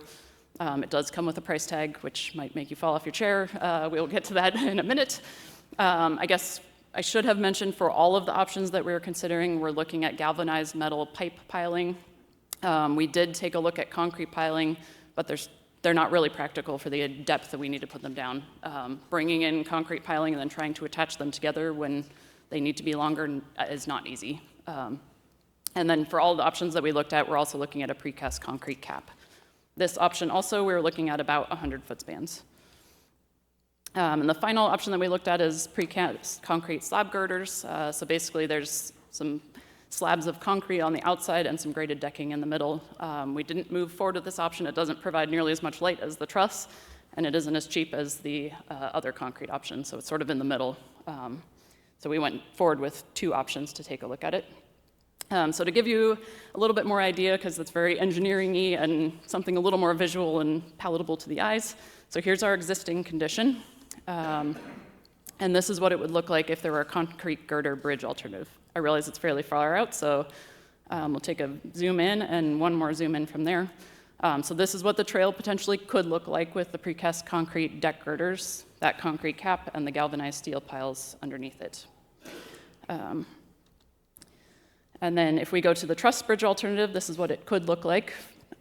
It does come with a price tag, which might make you fall off your chair. We'll get to that in a minute. I guess I should have mentioned for all of the options that we were considering, we're looking at galvanized metal pipe piling. We did take a look at concrete piling, but they're not really practical for the depth that we need to put them down. Bringing in concrete piling and then trying to attach them together when they need to be longer is not easy. And then for all the options that we looked at, we're also looking at a precast concrete cap. This option also, we were looking at about 100-foot spans. And the final option that we looked at is precast concrete slab girders. So basically there's some slabs of concrete on the outside and some graded decking in the middle. We didn't move forward with this option. It doesn't provide nearly as much light as the truss, and it isn't as cheap as the other concrete option, so it's sort of in the middle. So we went forward with 2 options to take a look at it. So to give you a little bit more idea, because it's very engineering-y and something a little more visual and palatable to the eyes. So here's our existing condition. And this is what it would look like if there were a concrete girder bridge alternative. I realize it's fairly far out, so we'll take a zoom in and one more zoom in from there. So this is what the trail potentially could look like with the precast concrete deck girders, that concrete cap, and the galvanized steel piles underneath it. And then if we go to the truss bridge alternative, this is what it could look like.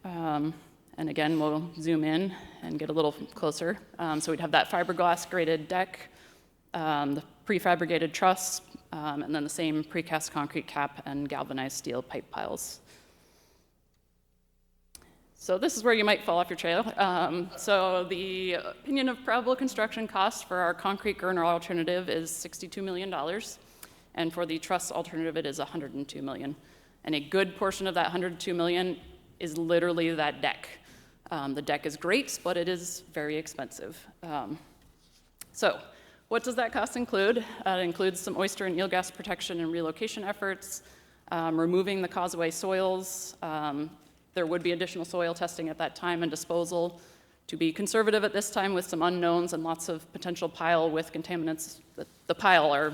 And again, we'll zoom in and get a little closer. So we'd have that fiberglass graded deck, the prefabricated truss, and then the same precast concrete cap and galvanized steel pipe piles. So this is where you might fall off your trail. So the opinion of probable construction cost for our concrete girder alternative is $62 million. And for the truss alternative, it is $102 million. And a good portion of that $102 million is literally that deck. The deck is great, but it is very expensive. So what does that cost include? It includes some oyster and eelgrass protection and relocation efforts, removing the causeway soils. There would be additional soil testing at that time and disposal. To be conservative at this time with some unknowns and lots of potential pile with contaminants, the pile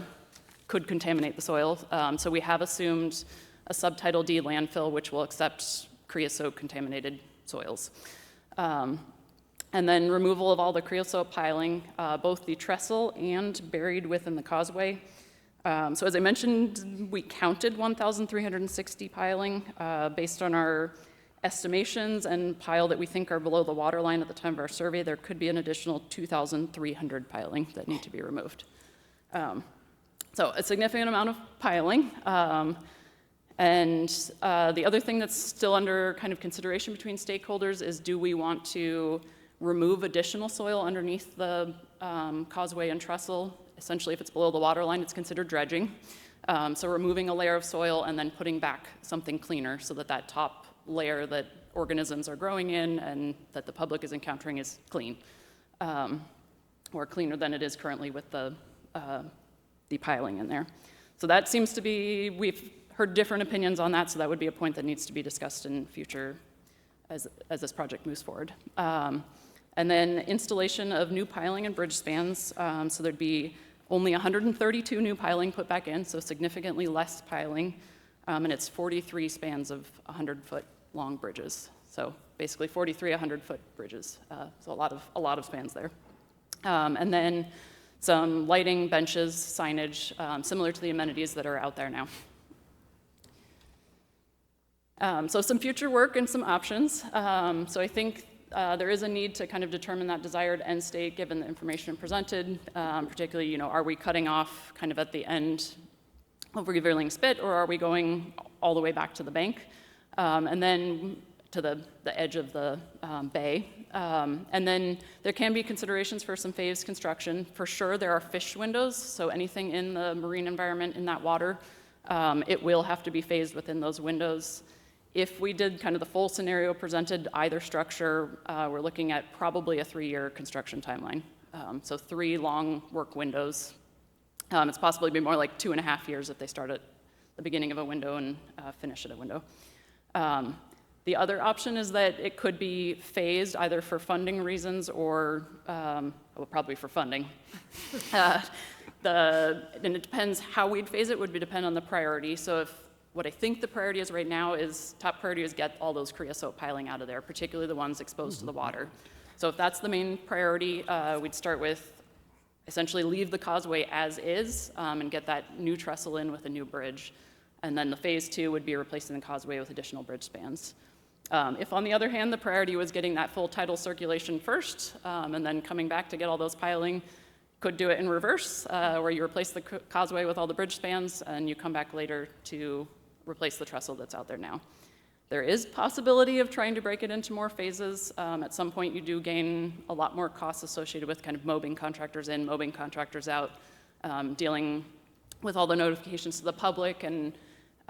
could contaminate the soil. So we have assumed a Subtitle D landfill, which will accept creosote contaminated soils. And then removal of all the creosote piling, both the trestle and buried within the causeway. So as I mentioned, we counted 1,360 piling based on our estimations and pile that we think are below the water line at the time of our survey. There could be an additional 2,300 piling that need to be removed. So a significant amount of piling. And the other thing that's still under kind of consideration between stakeholders is, do we want to remove additional soil underneath the causeway and trestle? Essentially, if it's below the water line, it's considered dredging. So removing a layer of soil and then putting back something cleaner so that that top layer that organisms are growing in and that the public is encountering is clean, or cleaner than it is currently with the piling in there. So that seems to be, we've heard different opinions on that, so that would be a point that needs to be discussed in future as this project moves forward. And then installation of new piling and bridge spans. So there'd be only 132 new piling put back in, so significantly less piling. And it's 43 spans of 100-foot long bridges. So basically 43 100-foot bridges. So a lot of spans there. And then some lighting, benches, signage, similar to the amenities that are out there now. So some future work and some options. So I think there is a need to kind of determine that desired end state given the information presented, particularly, are we cutting off kind of at the end of Reverling Spit, or are we going all the way back to the bank? And then to the edge of the bay. And then there can be considerations for some phased construction. For sure, there are fish windows, so anything in the marine environment in that water, it will have to be phased within those windows. If we did kind of the full scenario presented, either structure, we're looking at probably a 3-year construction timeline. So 3 long work windows. It's possibly be more like 2.5 years if they start at the beginning of a window and finish at a window. The other option is that it could be phased either for funding reasons or, well, probably for funding. And it depends how we'd phase it would depend on the priority. So if what I think the priority is right now is top priority is get all those creosote piling out of there, particularly the ones exposed to the water. So if that's the main priority, we'd start with essentially leave the causeway as is and get that new trestle in with a new bridge. And then the phase 2 would be replacing the causeway with additional bridge spans. If, on the other hand, the priority was getting that full tidal circulation first and then coming back to get all those piling, could do it in reverse, where you replace the causeway with all the bridge spans and you come back later to replace the trestle that's out there now. There is possibility of trying to break it into more phases. At some point, you do gain a lot more costs associated with kind of mobbing contractors in, mobbing contractors out, dealing with all the notifications to the public and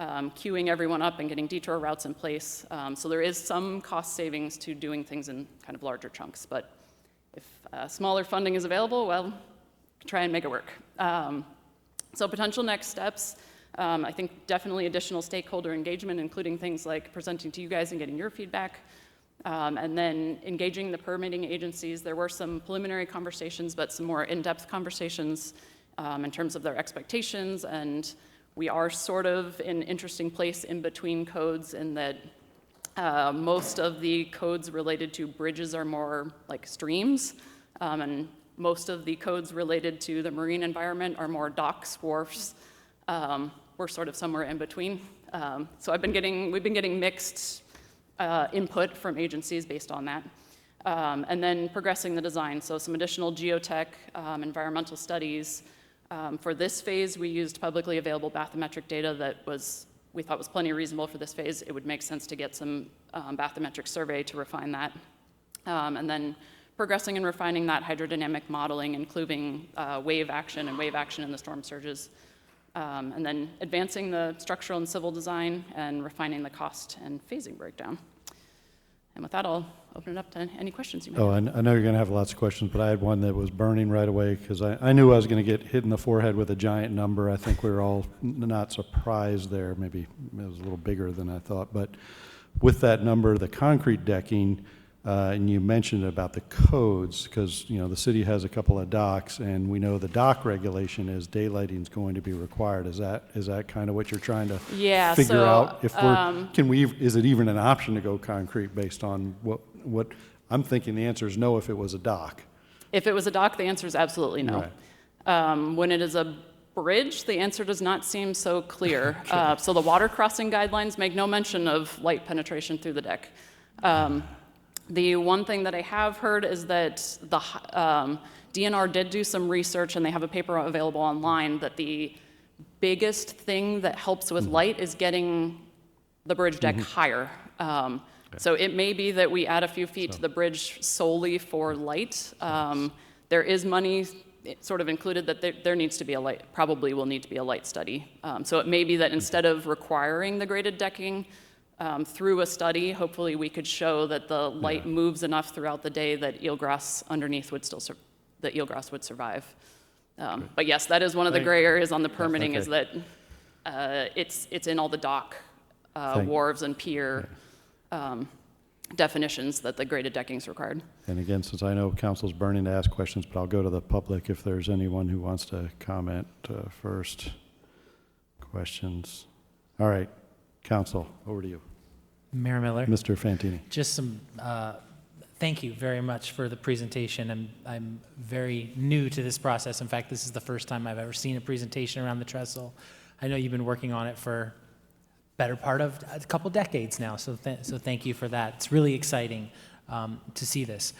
queuing everyone up and getting detour routes in place. So there is some cost savings to doing things in kind of larger chunks. But if smaller funding is available, well, try and make it work. So potential next steps, I think definitely additional stakeholder engagement, including things like presenting to you guys and getting your feedback. And then engaging the permitting agencies. There were some preliminary conversations, but some more in-depth conversations in terms of their expectations. And we are sort of in an interesting place in between codes in that most of the codes related to bridges are more like streams. And most of the codes related to the marine environment are more docks, wharfs. We're sort of somewhere in between. So we've been getting mixed input from agencies based on that. And then progressing the design. So some additional geotech, environmental studies. For this phase, we used publicly available bathymetric data that we thought was plenty reasonable for this phase. It would make sense to get some bathymetric survey to refine that. And then progressing and refining that hydrodynamic modeling, including wave action in the storm surges. And then advancing the structural and civil design and refining the cost and phasing breakdown. And with that, I'll open it up to any questions you may have. I know you're going to have lots of questions, but I had one that was burning right away because I knew I was going to get hit in the forehead with a giant number. I think we were all not surprised there. Maybe it was a little bigger than I thought. But with that number, the concrete decking, and you mentioned about the codes because, the city has a couple of docks, and we know the dock regulation is daylighting is going to be required. Is that kind of what you're trying to figure out? If is it even an option to go concrete based on what I'm thinking the answer is no if it was a dock. If it was a dock, the answer is absolutely no. Right. When it is a bridge, the answer does not seem so clear. So the water crossing guidelines make no mention of light penetration through the deck. The one thing that I have heard is that the DNR did do some research, and they have a paper available online, that the biggest thing that helps with light is getting the bridge deck higher. So it may be that we add a few feet to the bridge solely for light. There is money sort of included that there needs to be probably will need to be a light study. So it may be that instead of requiring the graded decking, through a study, hopefully we could show that the light moves enough throughout the day that eelgrass underneath would would survive. But yes, that is one of the gray areas on the permitting is that it's in all the dock, wharves and pier definitions that the graded decking is required. And again, since I know council's burning to ask questions, but I'll go to the public if there's anyone who wants to comment first. Questions? All right, council, over to you. Mayor Miller. Mr. Fantini. Just some, thank you very much for the presentation. I'm very new to this process. In fact, this is the first time I've ever seen a presentation around the trestle. I know you've been working on it for better part of a couple decades now, so thank you for that. It's really exciting to see this.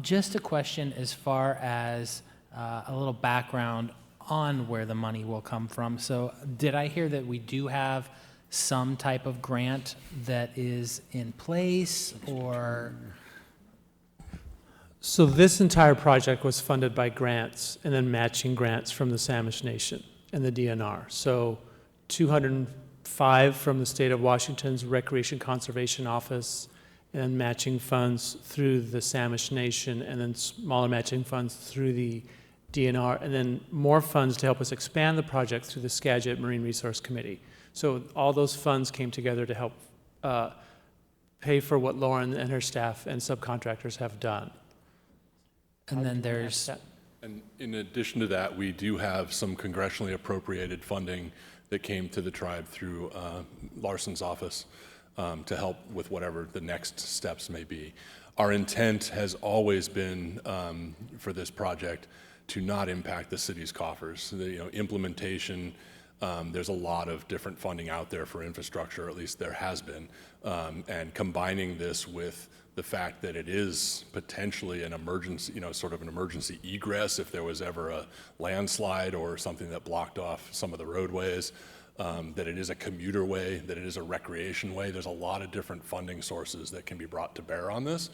Just a question as far as a little background on where the money will come from. So did I hear that we do have some type of grant that is in place, or? So this entire project was funded by grants and then matching grants from the Samish Nation and the DNR. So 205 from the state of Washington's Recreation Conservation Office, and matching funds through the Samish Nation, and then smaller matching funds through the DNR, and then more funds to help us expand the project through the Skagit Marine Resource Committee. So all those funds came together to help pay for what Lauren and her staff and subcontractors have done. And then there's... And in addition to that, we do have some congressionally appropriated funding that came to the tribe through Larson's office to help with whatever the next steps may be. Our intent has always been for this project to not impact the city's coffers. Implementation, there's a lot of different funding out there for infrastructure, or at least there has been, and combining this with the fact that it is potentially an emergency, sort of an emergency egress if there was ever a landslide or something that blocked off some of the roadways, that it is a commuter way, that it is a recreation way. There's a lot of different funding sources that can be brought to bear on this.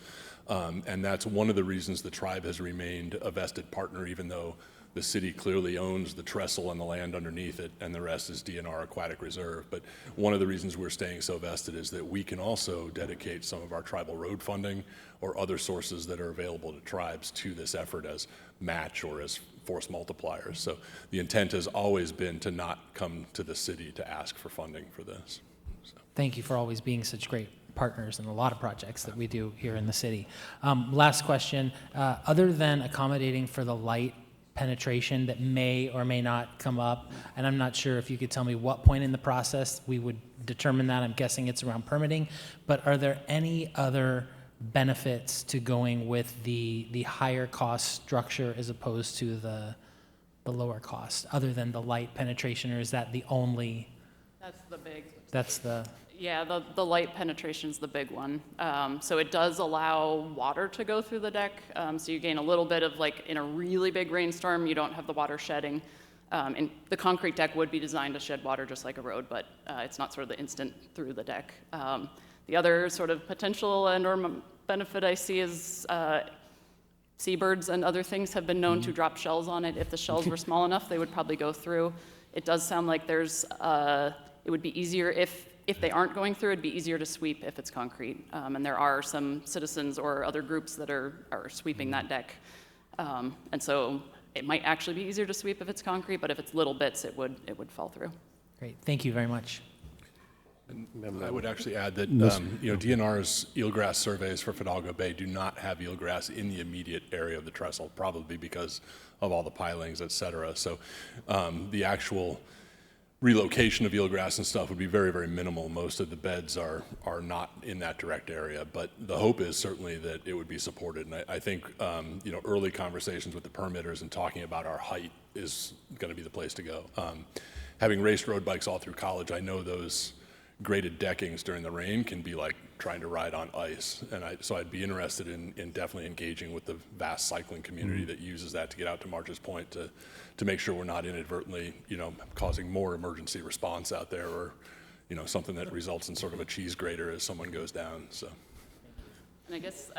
And that's one of the reasons the tribe has remained a vested partner, even though the city clearly owns the trestle and the land underneath it, and the rest is DNR Aquatic Reserve. But one of the reasons we're staying so vested is that we can also dedicate some of our tribal road funding or other sources that are available to tribes to this effort as match or as force multipliers. So the intent has always been to not come to the city to ask for funding for this. So. Thank you for always being such great partners in a lot of projects that we do here in the city. Last question, other than accommodating for the light penetration that may or may not come up, and I'm not sure if you could tell me what point in the process we would determine that. I'm guessing it's around permitting, but are there any other benefits to going with the higher cost structure as opposed to the lower cost, other than the light penetration, or is that the only? That's the big. That's the. Yeah, the light penetration is the big one. So it does allow water to go through the deck. So you gain a little bit of, like, in a really big rainstorm, you don't have the water shedding. And the concrete deck would be designed to shed water just like a road, but it's not sort of the instant through the deck. The other sort of potential and/or benefit I see is seabirds and other things have been known to drop shells on it. If the shells were small enough, they would probably go through. It does sound like there's, it would be easier if they aren't going through, it'd be easier to sweep if it's concrete. And there are some citizens or other groups that are sweeping that deck. And so it might actually be easier to sweep if it's concrete, but if it's little bits, it would fall through. Great, thank you very much. I would actually add that DNR's eelgrass surveys for Fidalgo Bay do not have eelgrass in the immediate area of the trestle, probably because of all the pilings, et cetera. So the actual relocation of eelgrass and stuff would be very, very minimal. Most of the beds are not in that direct area, but the hope is certainly that it would be supported. And I think early conversations with the permitters and talking about our height is going to be the place to go. Having raced road bikes all through college, I know those graded deckings during the rain can be like trying to ride on ice. And so I'd be interested in definitely engaging with the vast cycling community that uses that to get out to Marge's point to make sure we're not inadvertently, causing more emergency response out there, or, something that results in sort of a cheese grater as someone goes down, so. And I guess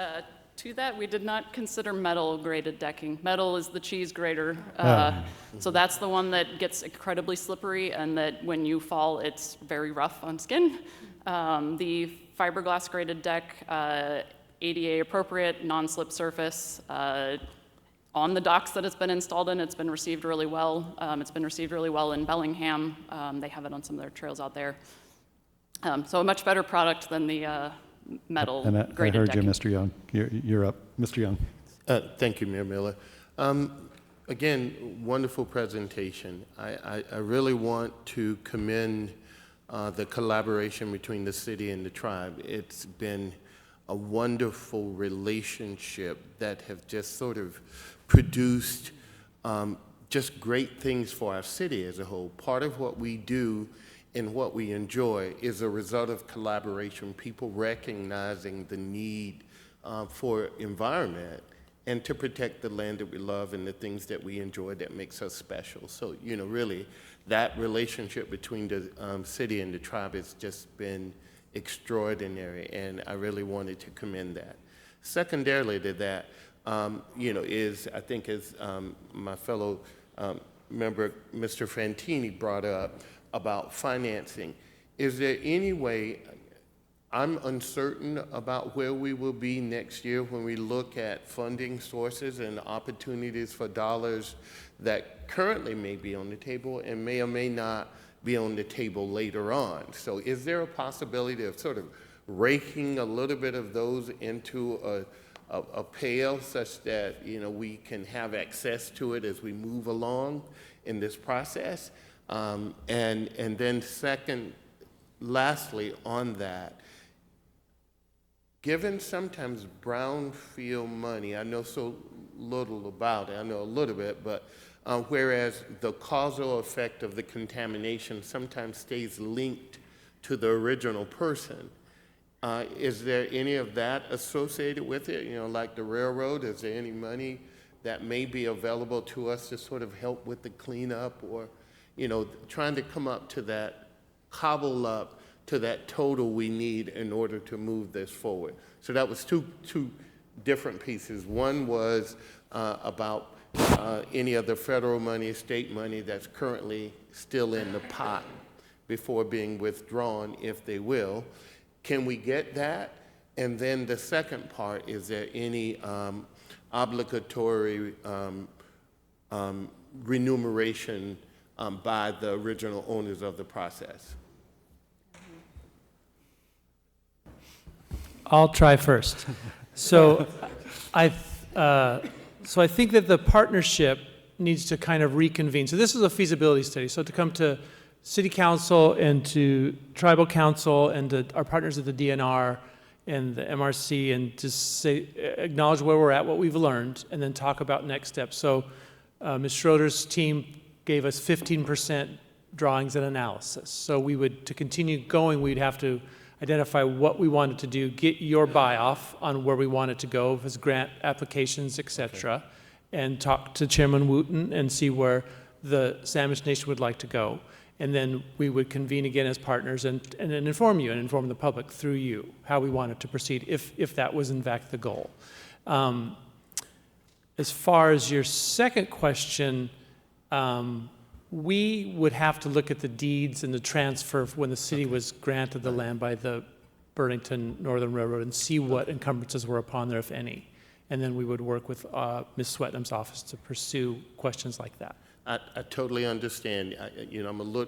to that, we did not consider metal graded decking. Metal is the cheese grater. So that's the one that gets incredibly slippery, and that when you fall, it's very rough on skin. The fiberglass graded deck, ADA appropriate, non-slip surface. On the docks that it's been installed in, it's been received really well. It's been received really well in Bellingham. They have it on some of their trails out there. So a much better product than the metal graded I heard decking. you, Mr. Young. You're up. Mr. Young. Thank you, Mayor Miller. Again, wonderful presentation. I really want to commend the collaboration between the city and the tribe. It's been a wonderful relationship that have just sort of produced just great things for our city as a whole. Part of what we do and what we enjoy is a result of collaboration, people recognizing the need for environment and to protect the land that we love and the things that we enjoy that makes us special. So, really, that relationship between the city and the tribe has just been extraordinary, and I really wanted to commend that. Secondarily to that, is, I think, as my fellow member, Mr. Fantini, brought up about financing. Is there any way, I'm uncertain about where we will be next year when we look at funding sources and opportunities for dollars that currently may be on the table and may or may not be on the table later on. So is there a possibility of sort of raking a little bit of those into a pail such that we can have access to it as we move along in this process? And then lastly on that, given sometimes brownfield money, I know so little about it. I know a little bit, but whereas the causal effect of the contamination sometimes stays linked to the original person. Is there any of that associated with it? You know, like the railroad, is there any money that may be available to us to sort of help with the cleanup, or, you know, trying to come up to that, cobble up to that total we need in order to move this forward? So that was two different pieces. One was about any of the federal money, state money that's currently still in the pot before being withdrawn, if they will. Can we get that? And then the second part, is there any obligatory remuneration by the original owners of the process? I'll try first. So I think that the partnership needs to kind of reconvene. So this is a feasibility study. So to come to City Council and to Tribal Council and to our partners at the DNR and the MRC, and to say, acknowledge where we're at, what we've learned, and then talk about next steps. So Ms. Schroeder's team gave us 15% drawings and analysis. So we would, to continue going, we'd have to identify what we wanted to do, get your buy-off on where we wanted to go as grant applications, et cetera, and talk to Chairman Wooten and see where the Samish Nation would like to go. And then we would convene again as partners and then inform you and inform the public through you how we wanted to proceed, if that was in fact the goal. As far as your second question, we would have to look at the deeds and the transfer when the city was granted the land by the Burlington Northern Railroad and see what encumbrances were upon there, if any. And then we would work with Ms. Swetnam's office to pursue questions like that. I totally understand. You know,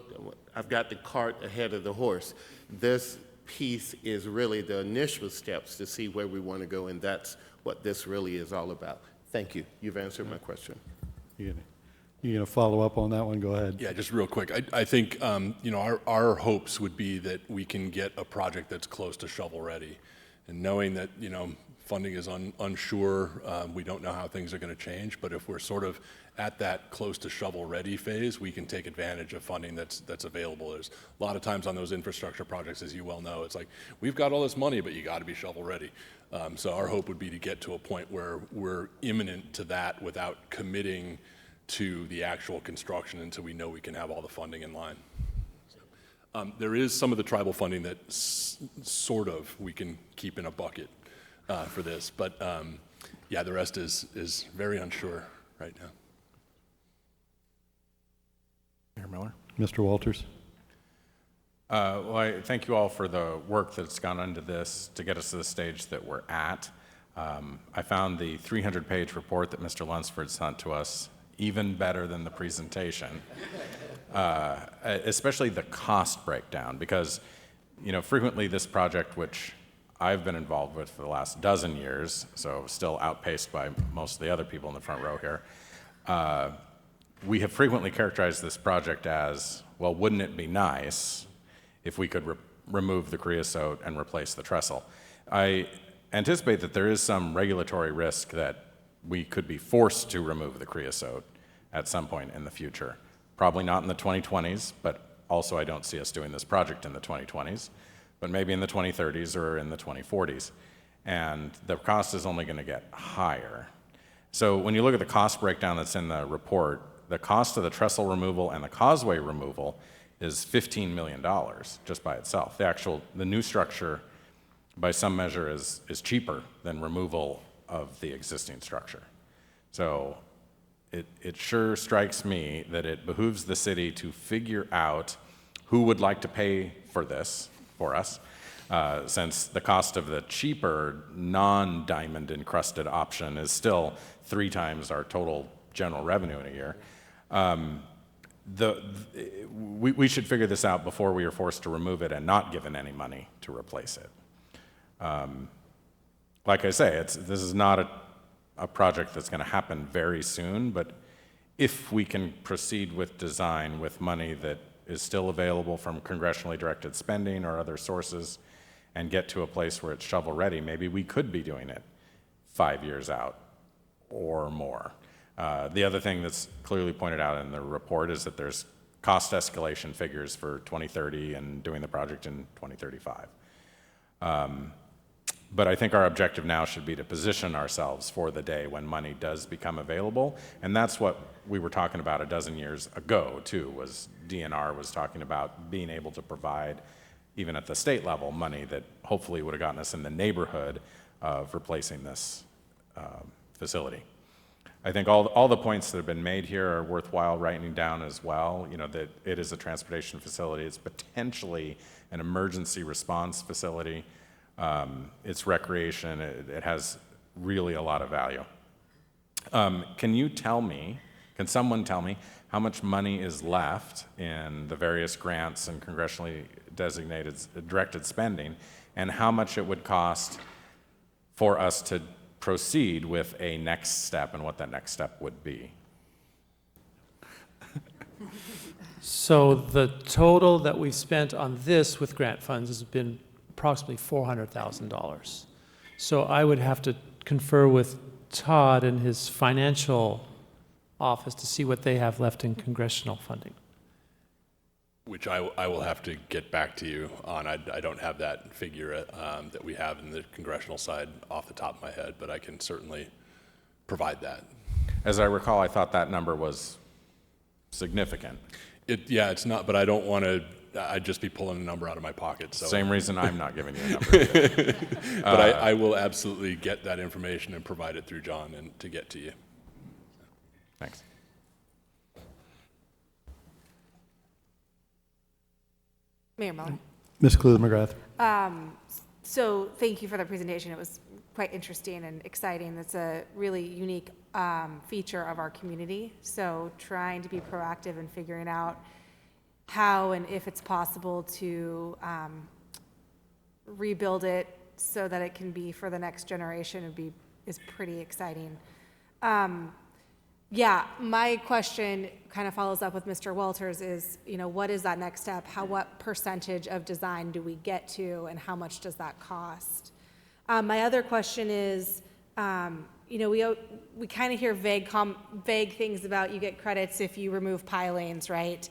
I've got the cart ahead of the horse. This piece is really the initial steps to see where we want to go, and that's what this really is all about. Thank you. You've answered my question. You gonna follow up on that one? Go ahead. Yeah, just real quick. I think, you know, our hopes would be that we can get a project that's close to shovel ready. And knowing that, you know, funding is unsure, we don't know how things are going to change, but if we're sort of at that close to shovel ready phase, we can take advantage of funding that's available. There's a lot of times on those infrastructure projects, as you well know, it's like, we've got all this money, but you got to be shovel ready. So our hope would be to get to a point where we're imminent to that without committing to the actual construction until we know we can have all the funding in line. There is some of the tribal funding that sort of we can keep in a bucket for this, but yeah, the rest is very unsure right now. Mayor Miller? Mr. Walters? Well, I thank you all for the work that's gone into this to get us to the stage that we're at. I found the 300-page report that Mr. Lunsford sent to us even better than the presentation, especially the cost breakdown, because, you know, frequently this project, which I've been involved with for the last dozen years, so still outpaced by most of the other people in the front row here, we have frequently characterized this project as, well, wouldn't it be nice if we could remove the creosote and replace the trestle? I anticipate that there is some regulatory risk that we could be forced to remove the creosote at some point in the future. Probably not in the 2020s, but also I don't see us doing this project in the 2020s, but maybe in the 2030s or in the 2040s. And the cost is only going to get higher. So when you look at the cost breakdown that's in the report, the cost of the trestle removal and the causeway removal is $15 million just by itself. The new structure, by some measure, is cheaper than removal of the existing structure. So it sure strikes me that it behooves the city to figure out who would like to pay for this for us, since the cost of the cheaper non-diamond encrusted option is still 3 times our total general revenue in a year. We should figure this out before we are forced to remove it and not given any money to replace it. Like I say, this is not a project that's going to happen very soon, but if we can proceed with design with money that is still available from congressionally directed spending or other sources and get to a place where it's shovel ready, maybe we could be doing it 5 years out or more. The other thing that's clearly pointed out in the report is that there's cost escalation figures for 2030 and doing the project in 2035. But I think our objective now should be to position ourselves for the day when money does become available. And that's what we were talking about a dozen years ago, too, was DNR was talking about being able to provide, even at the state level, money that hopefully would have gotten us in the neighborhood of replacing this facility. I think all the points that have been made here are worthwhile writing down as well. You know, that it is a transportation facility. It's potentially an emergency response facility. It's recreation. It has really a lot of value. Can someone tell me how much money is left in the various grants and congressionally designated directed spending, and how much it would cost for us to proceed with a next step and what that next step would be? So the total that we've spent on this with grant funds has been approximately $400,000. So I would have to confer with Todd and his financial office to see what they have left in congressional funding. Which I will have to get back to you on. I don't have that figure that we have in the congressional side off the top of my head, but I can certainly provide that. As I recall, I thought that number was significant. Yeah, it's not, but I don't want to, I'd just be pulling a number out of my pocket. So. Same reason I'm not giving you a number. But I will absolutely get that information and provide it through John and to get to you. Thanks. Mayor Muller. Ms. Clue McGrath. So thank you for the presentation. It was quite interesting and exciting. That's a really unique feature of our community. So trying to be proactive and figuring out how and if it's possible to rebuild it so that it can be for the next generation is pretty exciting. Yeah, my question kind of follows up with Mr. Walters is, what is that next step? What percentage of design do we get to, and how much does that cost? My other question is, we kind of hear vague things about you get credits if you remove pilings, right?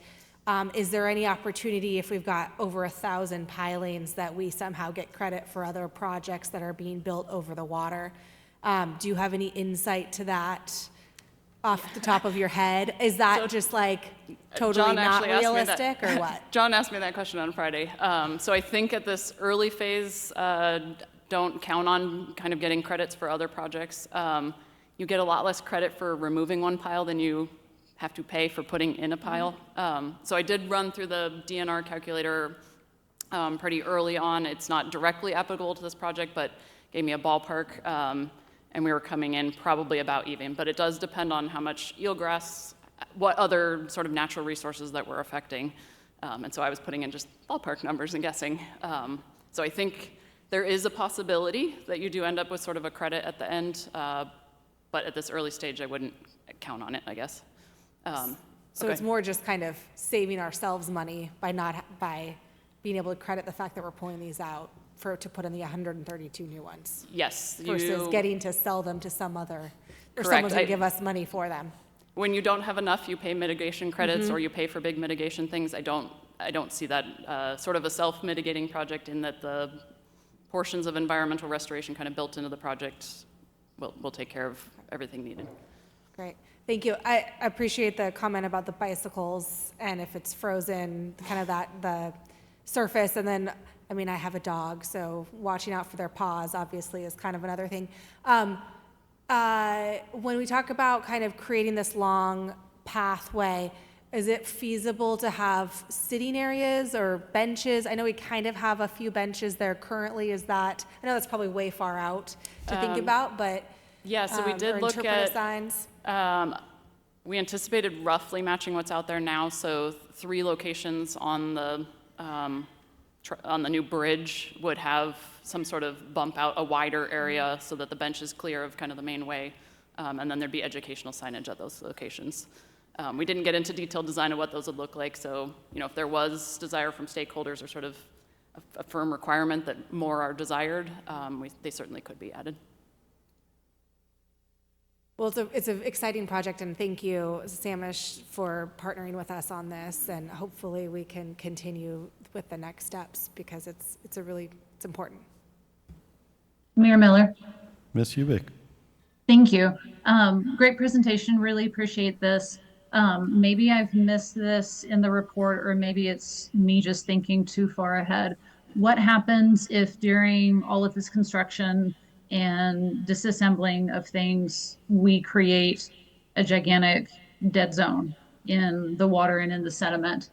Is there any opportunity if we've got over 1,000 pilings that we somehow get credit for other projects that are being built over the water? Do you have any insight to that? Off the top of your head, is that just like totally not realistic, or what? John asked me that question on Friday. So I think at this early phase, don't count on kind of getting credits for other projects. You get a lot less credit for removing one pile than you have to pay for putting in a pile. So I did run through the DNR calculator pretty early on. It's not directly applicable to this project, but gave me a ballpark. And we were coming in probably about even, but it does depend on how much eelgrass, what other sort of natural resources that we're affecting. And so I was putting in just ballpark numbers and guessing. So I think there is a possibility that you do end up with sort of a credit at the end, but at this early stage, I wouldn't count on it, I guess. So it's more just kind of saving ourselves money by being able to credit the fact that we're pulling these out to put in the 132 new ones. Yes. Versus getting to sell them to some other, or Correct. someone's gonna give us money for them. When you don't have enough, you pay mitigation credits or you pay for big mitigation things. I don't see that sort of a self-mitigating project in that the portions of environmental restoration kind of built into the project will take care of everything needed. Great, thank you. I appreciate the comment about the bicycles and if it's frozen, kind of the surface, and then I have a dog, so watching out for their paws obviously is kind of another thing. When we talk about kind of creating this long pathway, is it feasible to have sitting areas or benches? I know we kind of have a few benches there currently. I know that's probably way far out to think about, but yeah, so we did look at signs. We anticipated roughly matching what's out there now, so 3 locations on the new bridge would have some sort of bump out, a wider area so that the bench is clear of kind of the main way, and then there'd be educational signage at those locations. We didn't get into detailed design of what those would look like, so if there was desire from stakeholders or sort of a firm requirement that more are desired, they certainly could be added. Well, it's an exciting project, and thank you, Samish, for partnering with us on this, and hopefully we can continue with the next steps, because it's important. Mayor Miller. Ms. Ubick. Thank you. Great presentation. Really appreciate this. Maybe I've missed this in the report, or maybe it's me just thinking too far ahead. What happens if during all of this construction and disassembling of things, we create a gigantic dead zone in the water and in the sediment?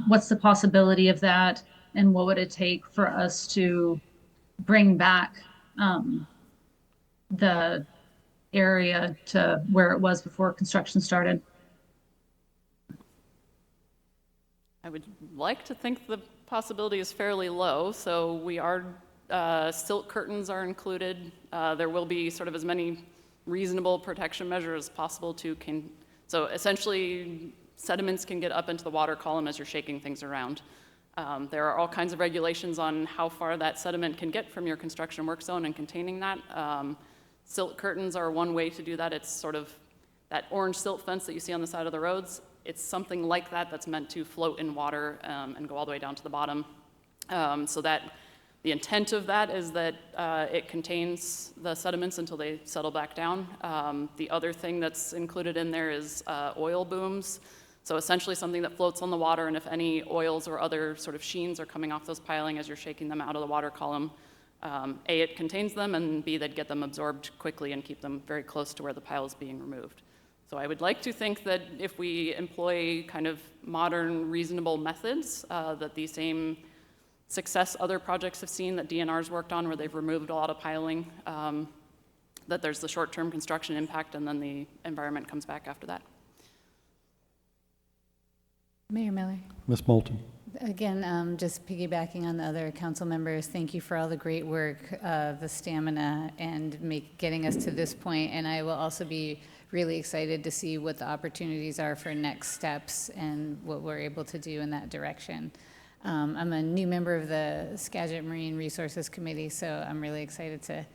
What's the possibility of that? And what would it take for us to bring back the area to where it was before construction started? I would like to think the possibility is fairly low, so we are, silt curtains are included. There will be sort of as many reasonable protection measures as possible so essentially sediments can get up into the water column as you're shaking things around. There are all kinds of regulations on how far that sediment can get from your construction work zone and containing that. Silt curtains are one way to do that. It's sort of that orange silt fence that you see on the side of the roads. It's something like that that's meant to float in water and go all the way down to the bottom. So that the intent of that is that it contains the sediments until they settle back down. The other thing that's included in there is oil booms. So essentially something that floats on the water, and if any oils or other sort of sheens are coming off those piling as you're shaking them out of the water column, A, it contains them, and B, they'd get them absorbed quickly and keep them very close to where the pile is being removed. So I would like to think that if we employ kind of modern, reasonable methods, that the same success other projects have seen that DNR's worked on, where they've removed a lot of piling, that there's the short-term construction impact, and then the environment comes back after that. Mayor Miller. Ms. Moulton. Again, just piggybacking on the other council members, thank you for all the great work, the stamina, and getting us to this point. And I will also be really excited to see what the opportunities are for next steps and what we're able to do in that direction. I'm a new member of the Skagit Marine Resources Committee, so I'm really excited to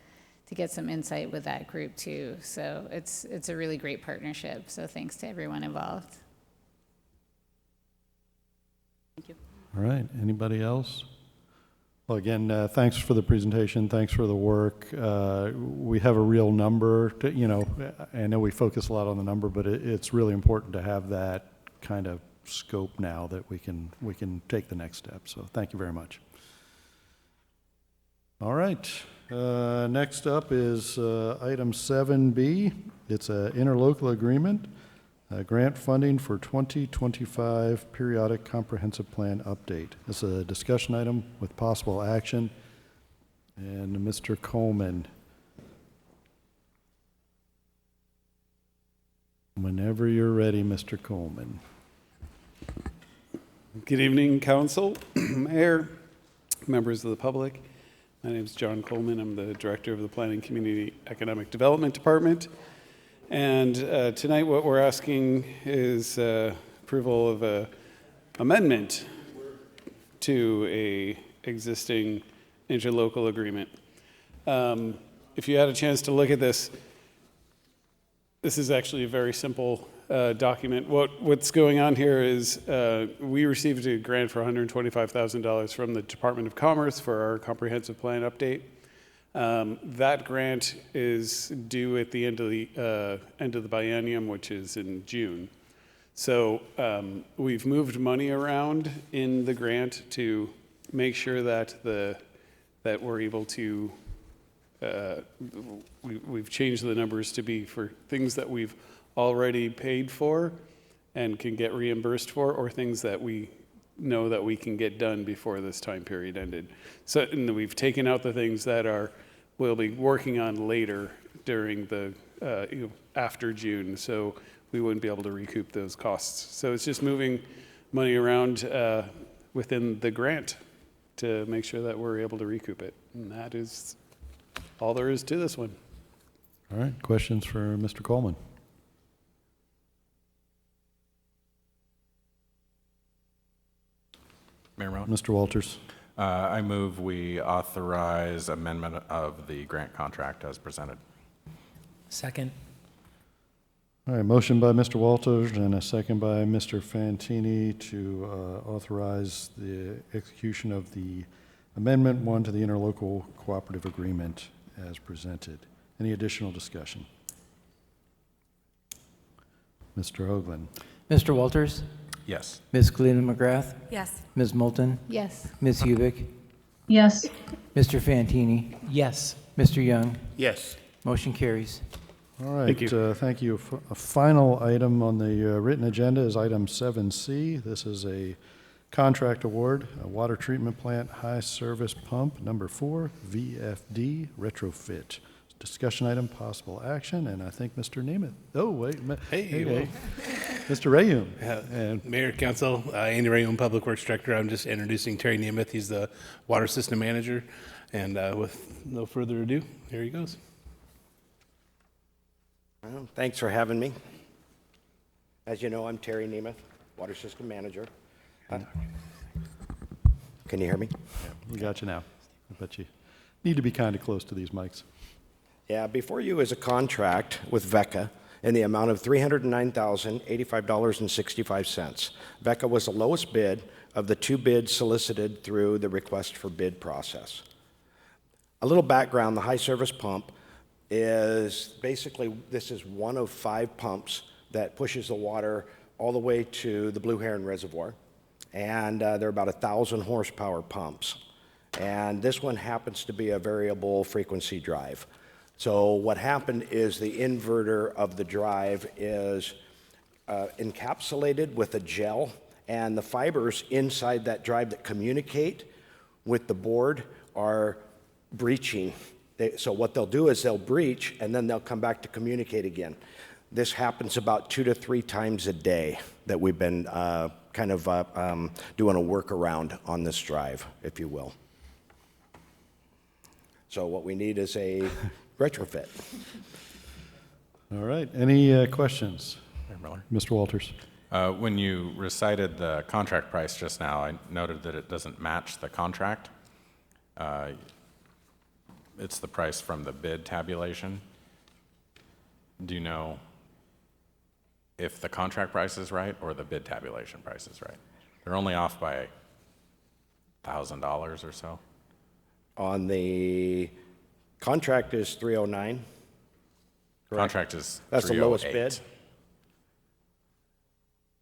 get some insight with that group too. So it's a really great partnership. So thanks to everyone involved. Thank you. All right, anybody else? Well, again, thanks for the presentation, thanks for the work. We have a real number, I know we focus a lot on the number, but it's really important to have that kind of scope now that we can take the next step. So thank you very much. All right, next up is item 7B. It's an interlocal agreement. Grant funding for 2025 periodic comprehensive plan update. This is a discussion item with possible action. And Mr. Coleman, whenever you're ready, Mr. Coleman. Good evening, Council, Mayor, members of the public. My name is John Coleman. I'm the Director of the Planning Community Economic Development Department. And tonight what we're asking is approval of an amendment to a existing interlocal agreement. If you had a chance to look at this, this is actually a very simple document. What's going on here is we received a grant for $125,000 from the Department of Commerce for our comprehensive plan update. That grant is due at the end of the biennium, which is in June. So we've moved money around in the grant to make sure that that we're able to. We've changed the numbers to be for things that we've already paid for and can get reimbursed for, or things that we know that we can get done before this time period ended. So and we've taken out the things that we'll be working on later during the after June, so we wouldn't be able to recoup those costs. So it's just moving money around within the grant to make sure that we're able to recoup it. And that is all there is to this one. All right, questions for Mr. Coleman? Mayor Rowan? Mr. Walters? I move we authorize amendment of the grant contract as presented. Second. All right, motion by Mr. Walters and a second by Mr. Fantini to authorize the execution of the Amendment 1 to the interlocal cooperative agreement as presented. Any additional discussion? Mr. Hoagland. Mr. Walters? Yes. Ms. Kalina McGrath? Yes. Ms. Moulton? Yes. Ms. Hubick? Yes. Mr. Fantini? Yes. Mr. Young? Yes. Motion carries. All right, Thank you. thank you. A final item on the written agenda is item 7C. This is a contract award, a water treatment plant high service pump number 4, VFD retrofit. Discussion item, possible action, and I think Mr. Nemeth. Oh, wait. Hey. Mr. Rayum. And Mayor, Council, Andy Rayum, Public Works Director. I'm just introducing Terry Nemeth. He's the Water System Manager. And with no further ado, here he goes. Well, thanks for having me. As you know, I'm Terry Nemeth, Water System Manager. Can you hear me? Yeah, we got you now. But you need to be kind of close to these mics. Yeah, before you is a contract with VECA in the amount of $309,085.65. VECA was the lowest bid of the 2 bids solicited through the request for bid process. A little background, the high service pump is basically, this is one of 5 pumps that pushes the water all the way to the Blue Heron Reservoir. And they're about 1,000 horsepower pumps. And this one happens to be a variable frequency drive. So what happened is the inverter of the drive is encapsulated with a gel, and the fibers inside that drive that communicate with the board are breaching. So what they'll do is they'll breach, and then they'll come back to communicate again. This happens about 2 to 3 times a day that we've been doing a workaround on this drive, if you will. So what we need is a retrofit. All right, any questions? Mr. Walters. When you recited the contract price just now, I noted that it doesn't match the contract. It's the price from the bid tabulation. Do you know if the contract price is right or the bid tabulation price is right? They're only off by $1,000 or so. On the contract is 309. Contract is That's the lowest 308. bid.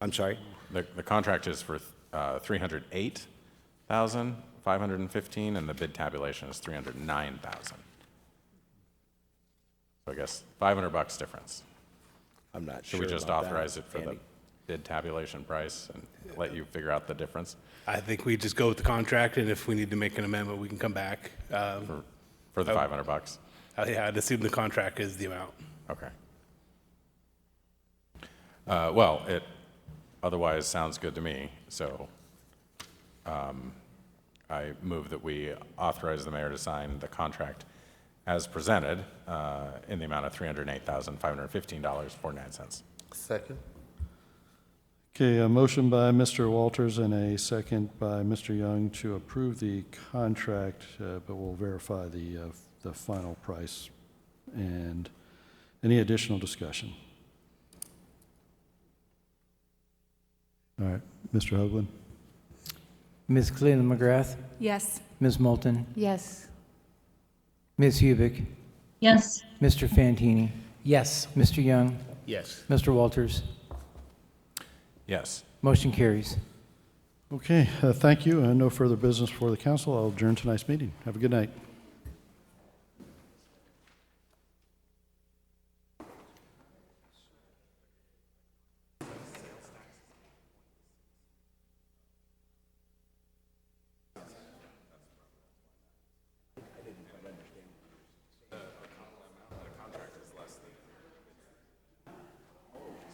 I'm sorry? The contract is for $308,515, and the bid tabulation is $309,000. So I guess $500 difference. I'm not Should sure we just about authorize that, it for Andy. the bid tabulation price and let you figure out the difference? I think we just go with the contract, and if we need to make an amendment, we can come back. For the $500? Yeah, I'd assume the contract is the amount. Okay. Well, it otherwise sounds good to me, so I move that we authorize the mayor to sign the contract as presented in the amount of $308,515.49. Second. Okay, a motion by Mr. Walters and a second by Mr. Young to approve the contract, but we'll verify the final price. And any additional discussion? All right, Mr. Hoagland. Ms. Kalina McGrath? Yes. Ms. Moulton? Yes. Ms. Hubick? Yes. Mr. Fantini? Yes. Mr. Young? Yes. Mr. Walters? Yes. Motion carries. Okay, thank you. No further business for the council. I'll adjourn tonight's meeting. Have a good night.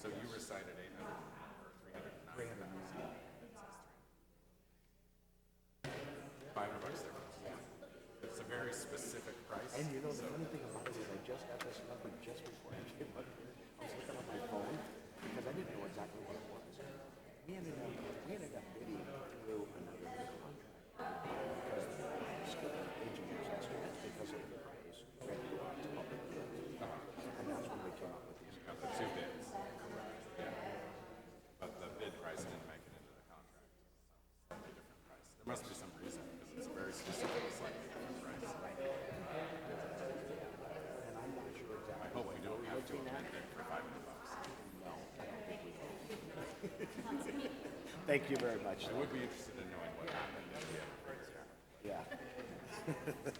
So you recited 800 or 309. $500 difference. It's a very specific price. And you know, the funny thing about it is I just got this number just before I came up here. I was looking on my phone because I didn't know exactly what it was. We ended up bidding through another contract because the skilled engineers estimates because of the price. We had to go out to public bid. And that's when we came up with these. The 2 bids. Thank you very much. I would be interested in knowing what happened. Yeah.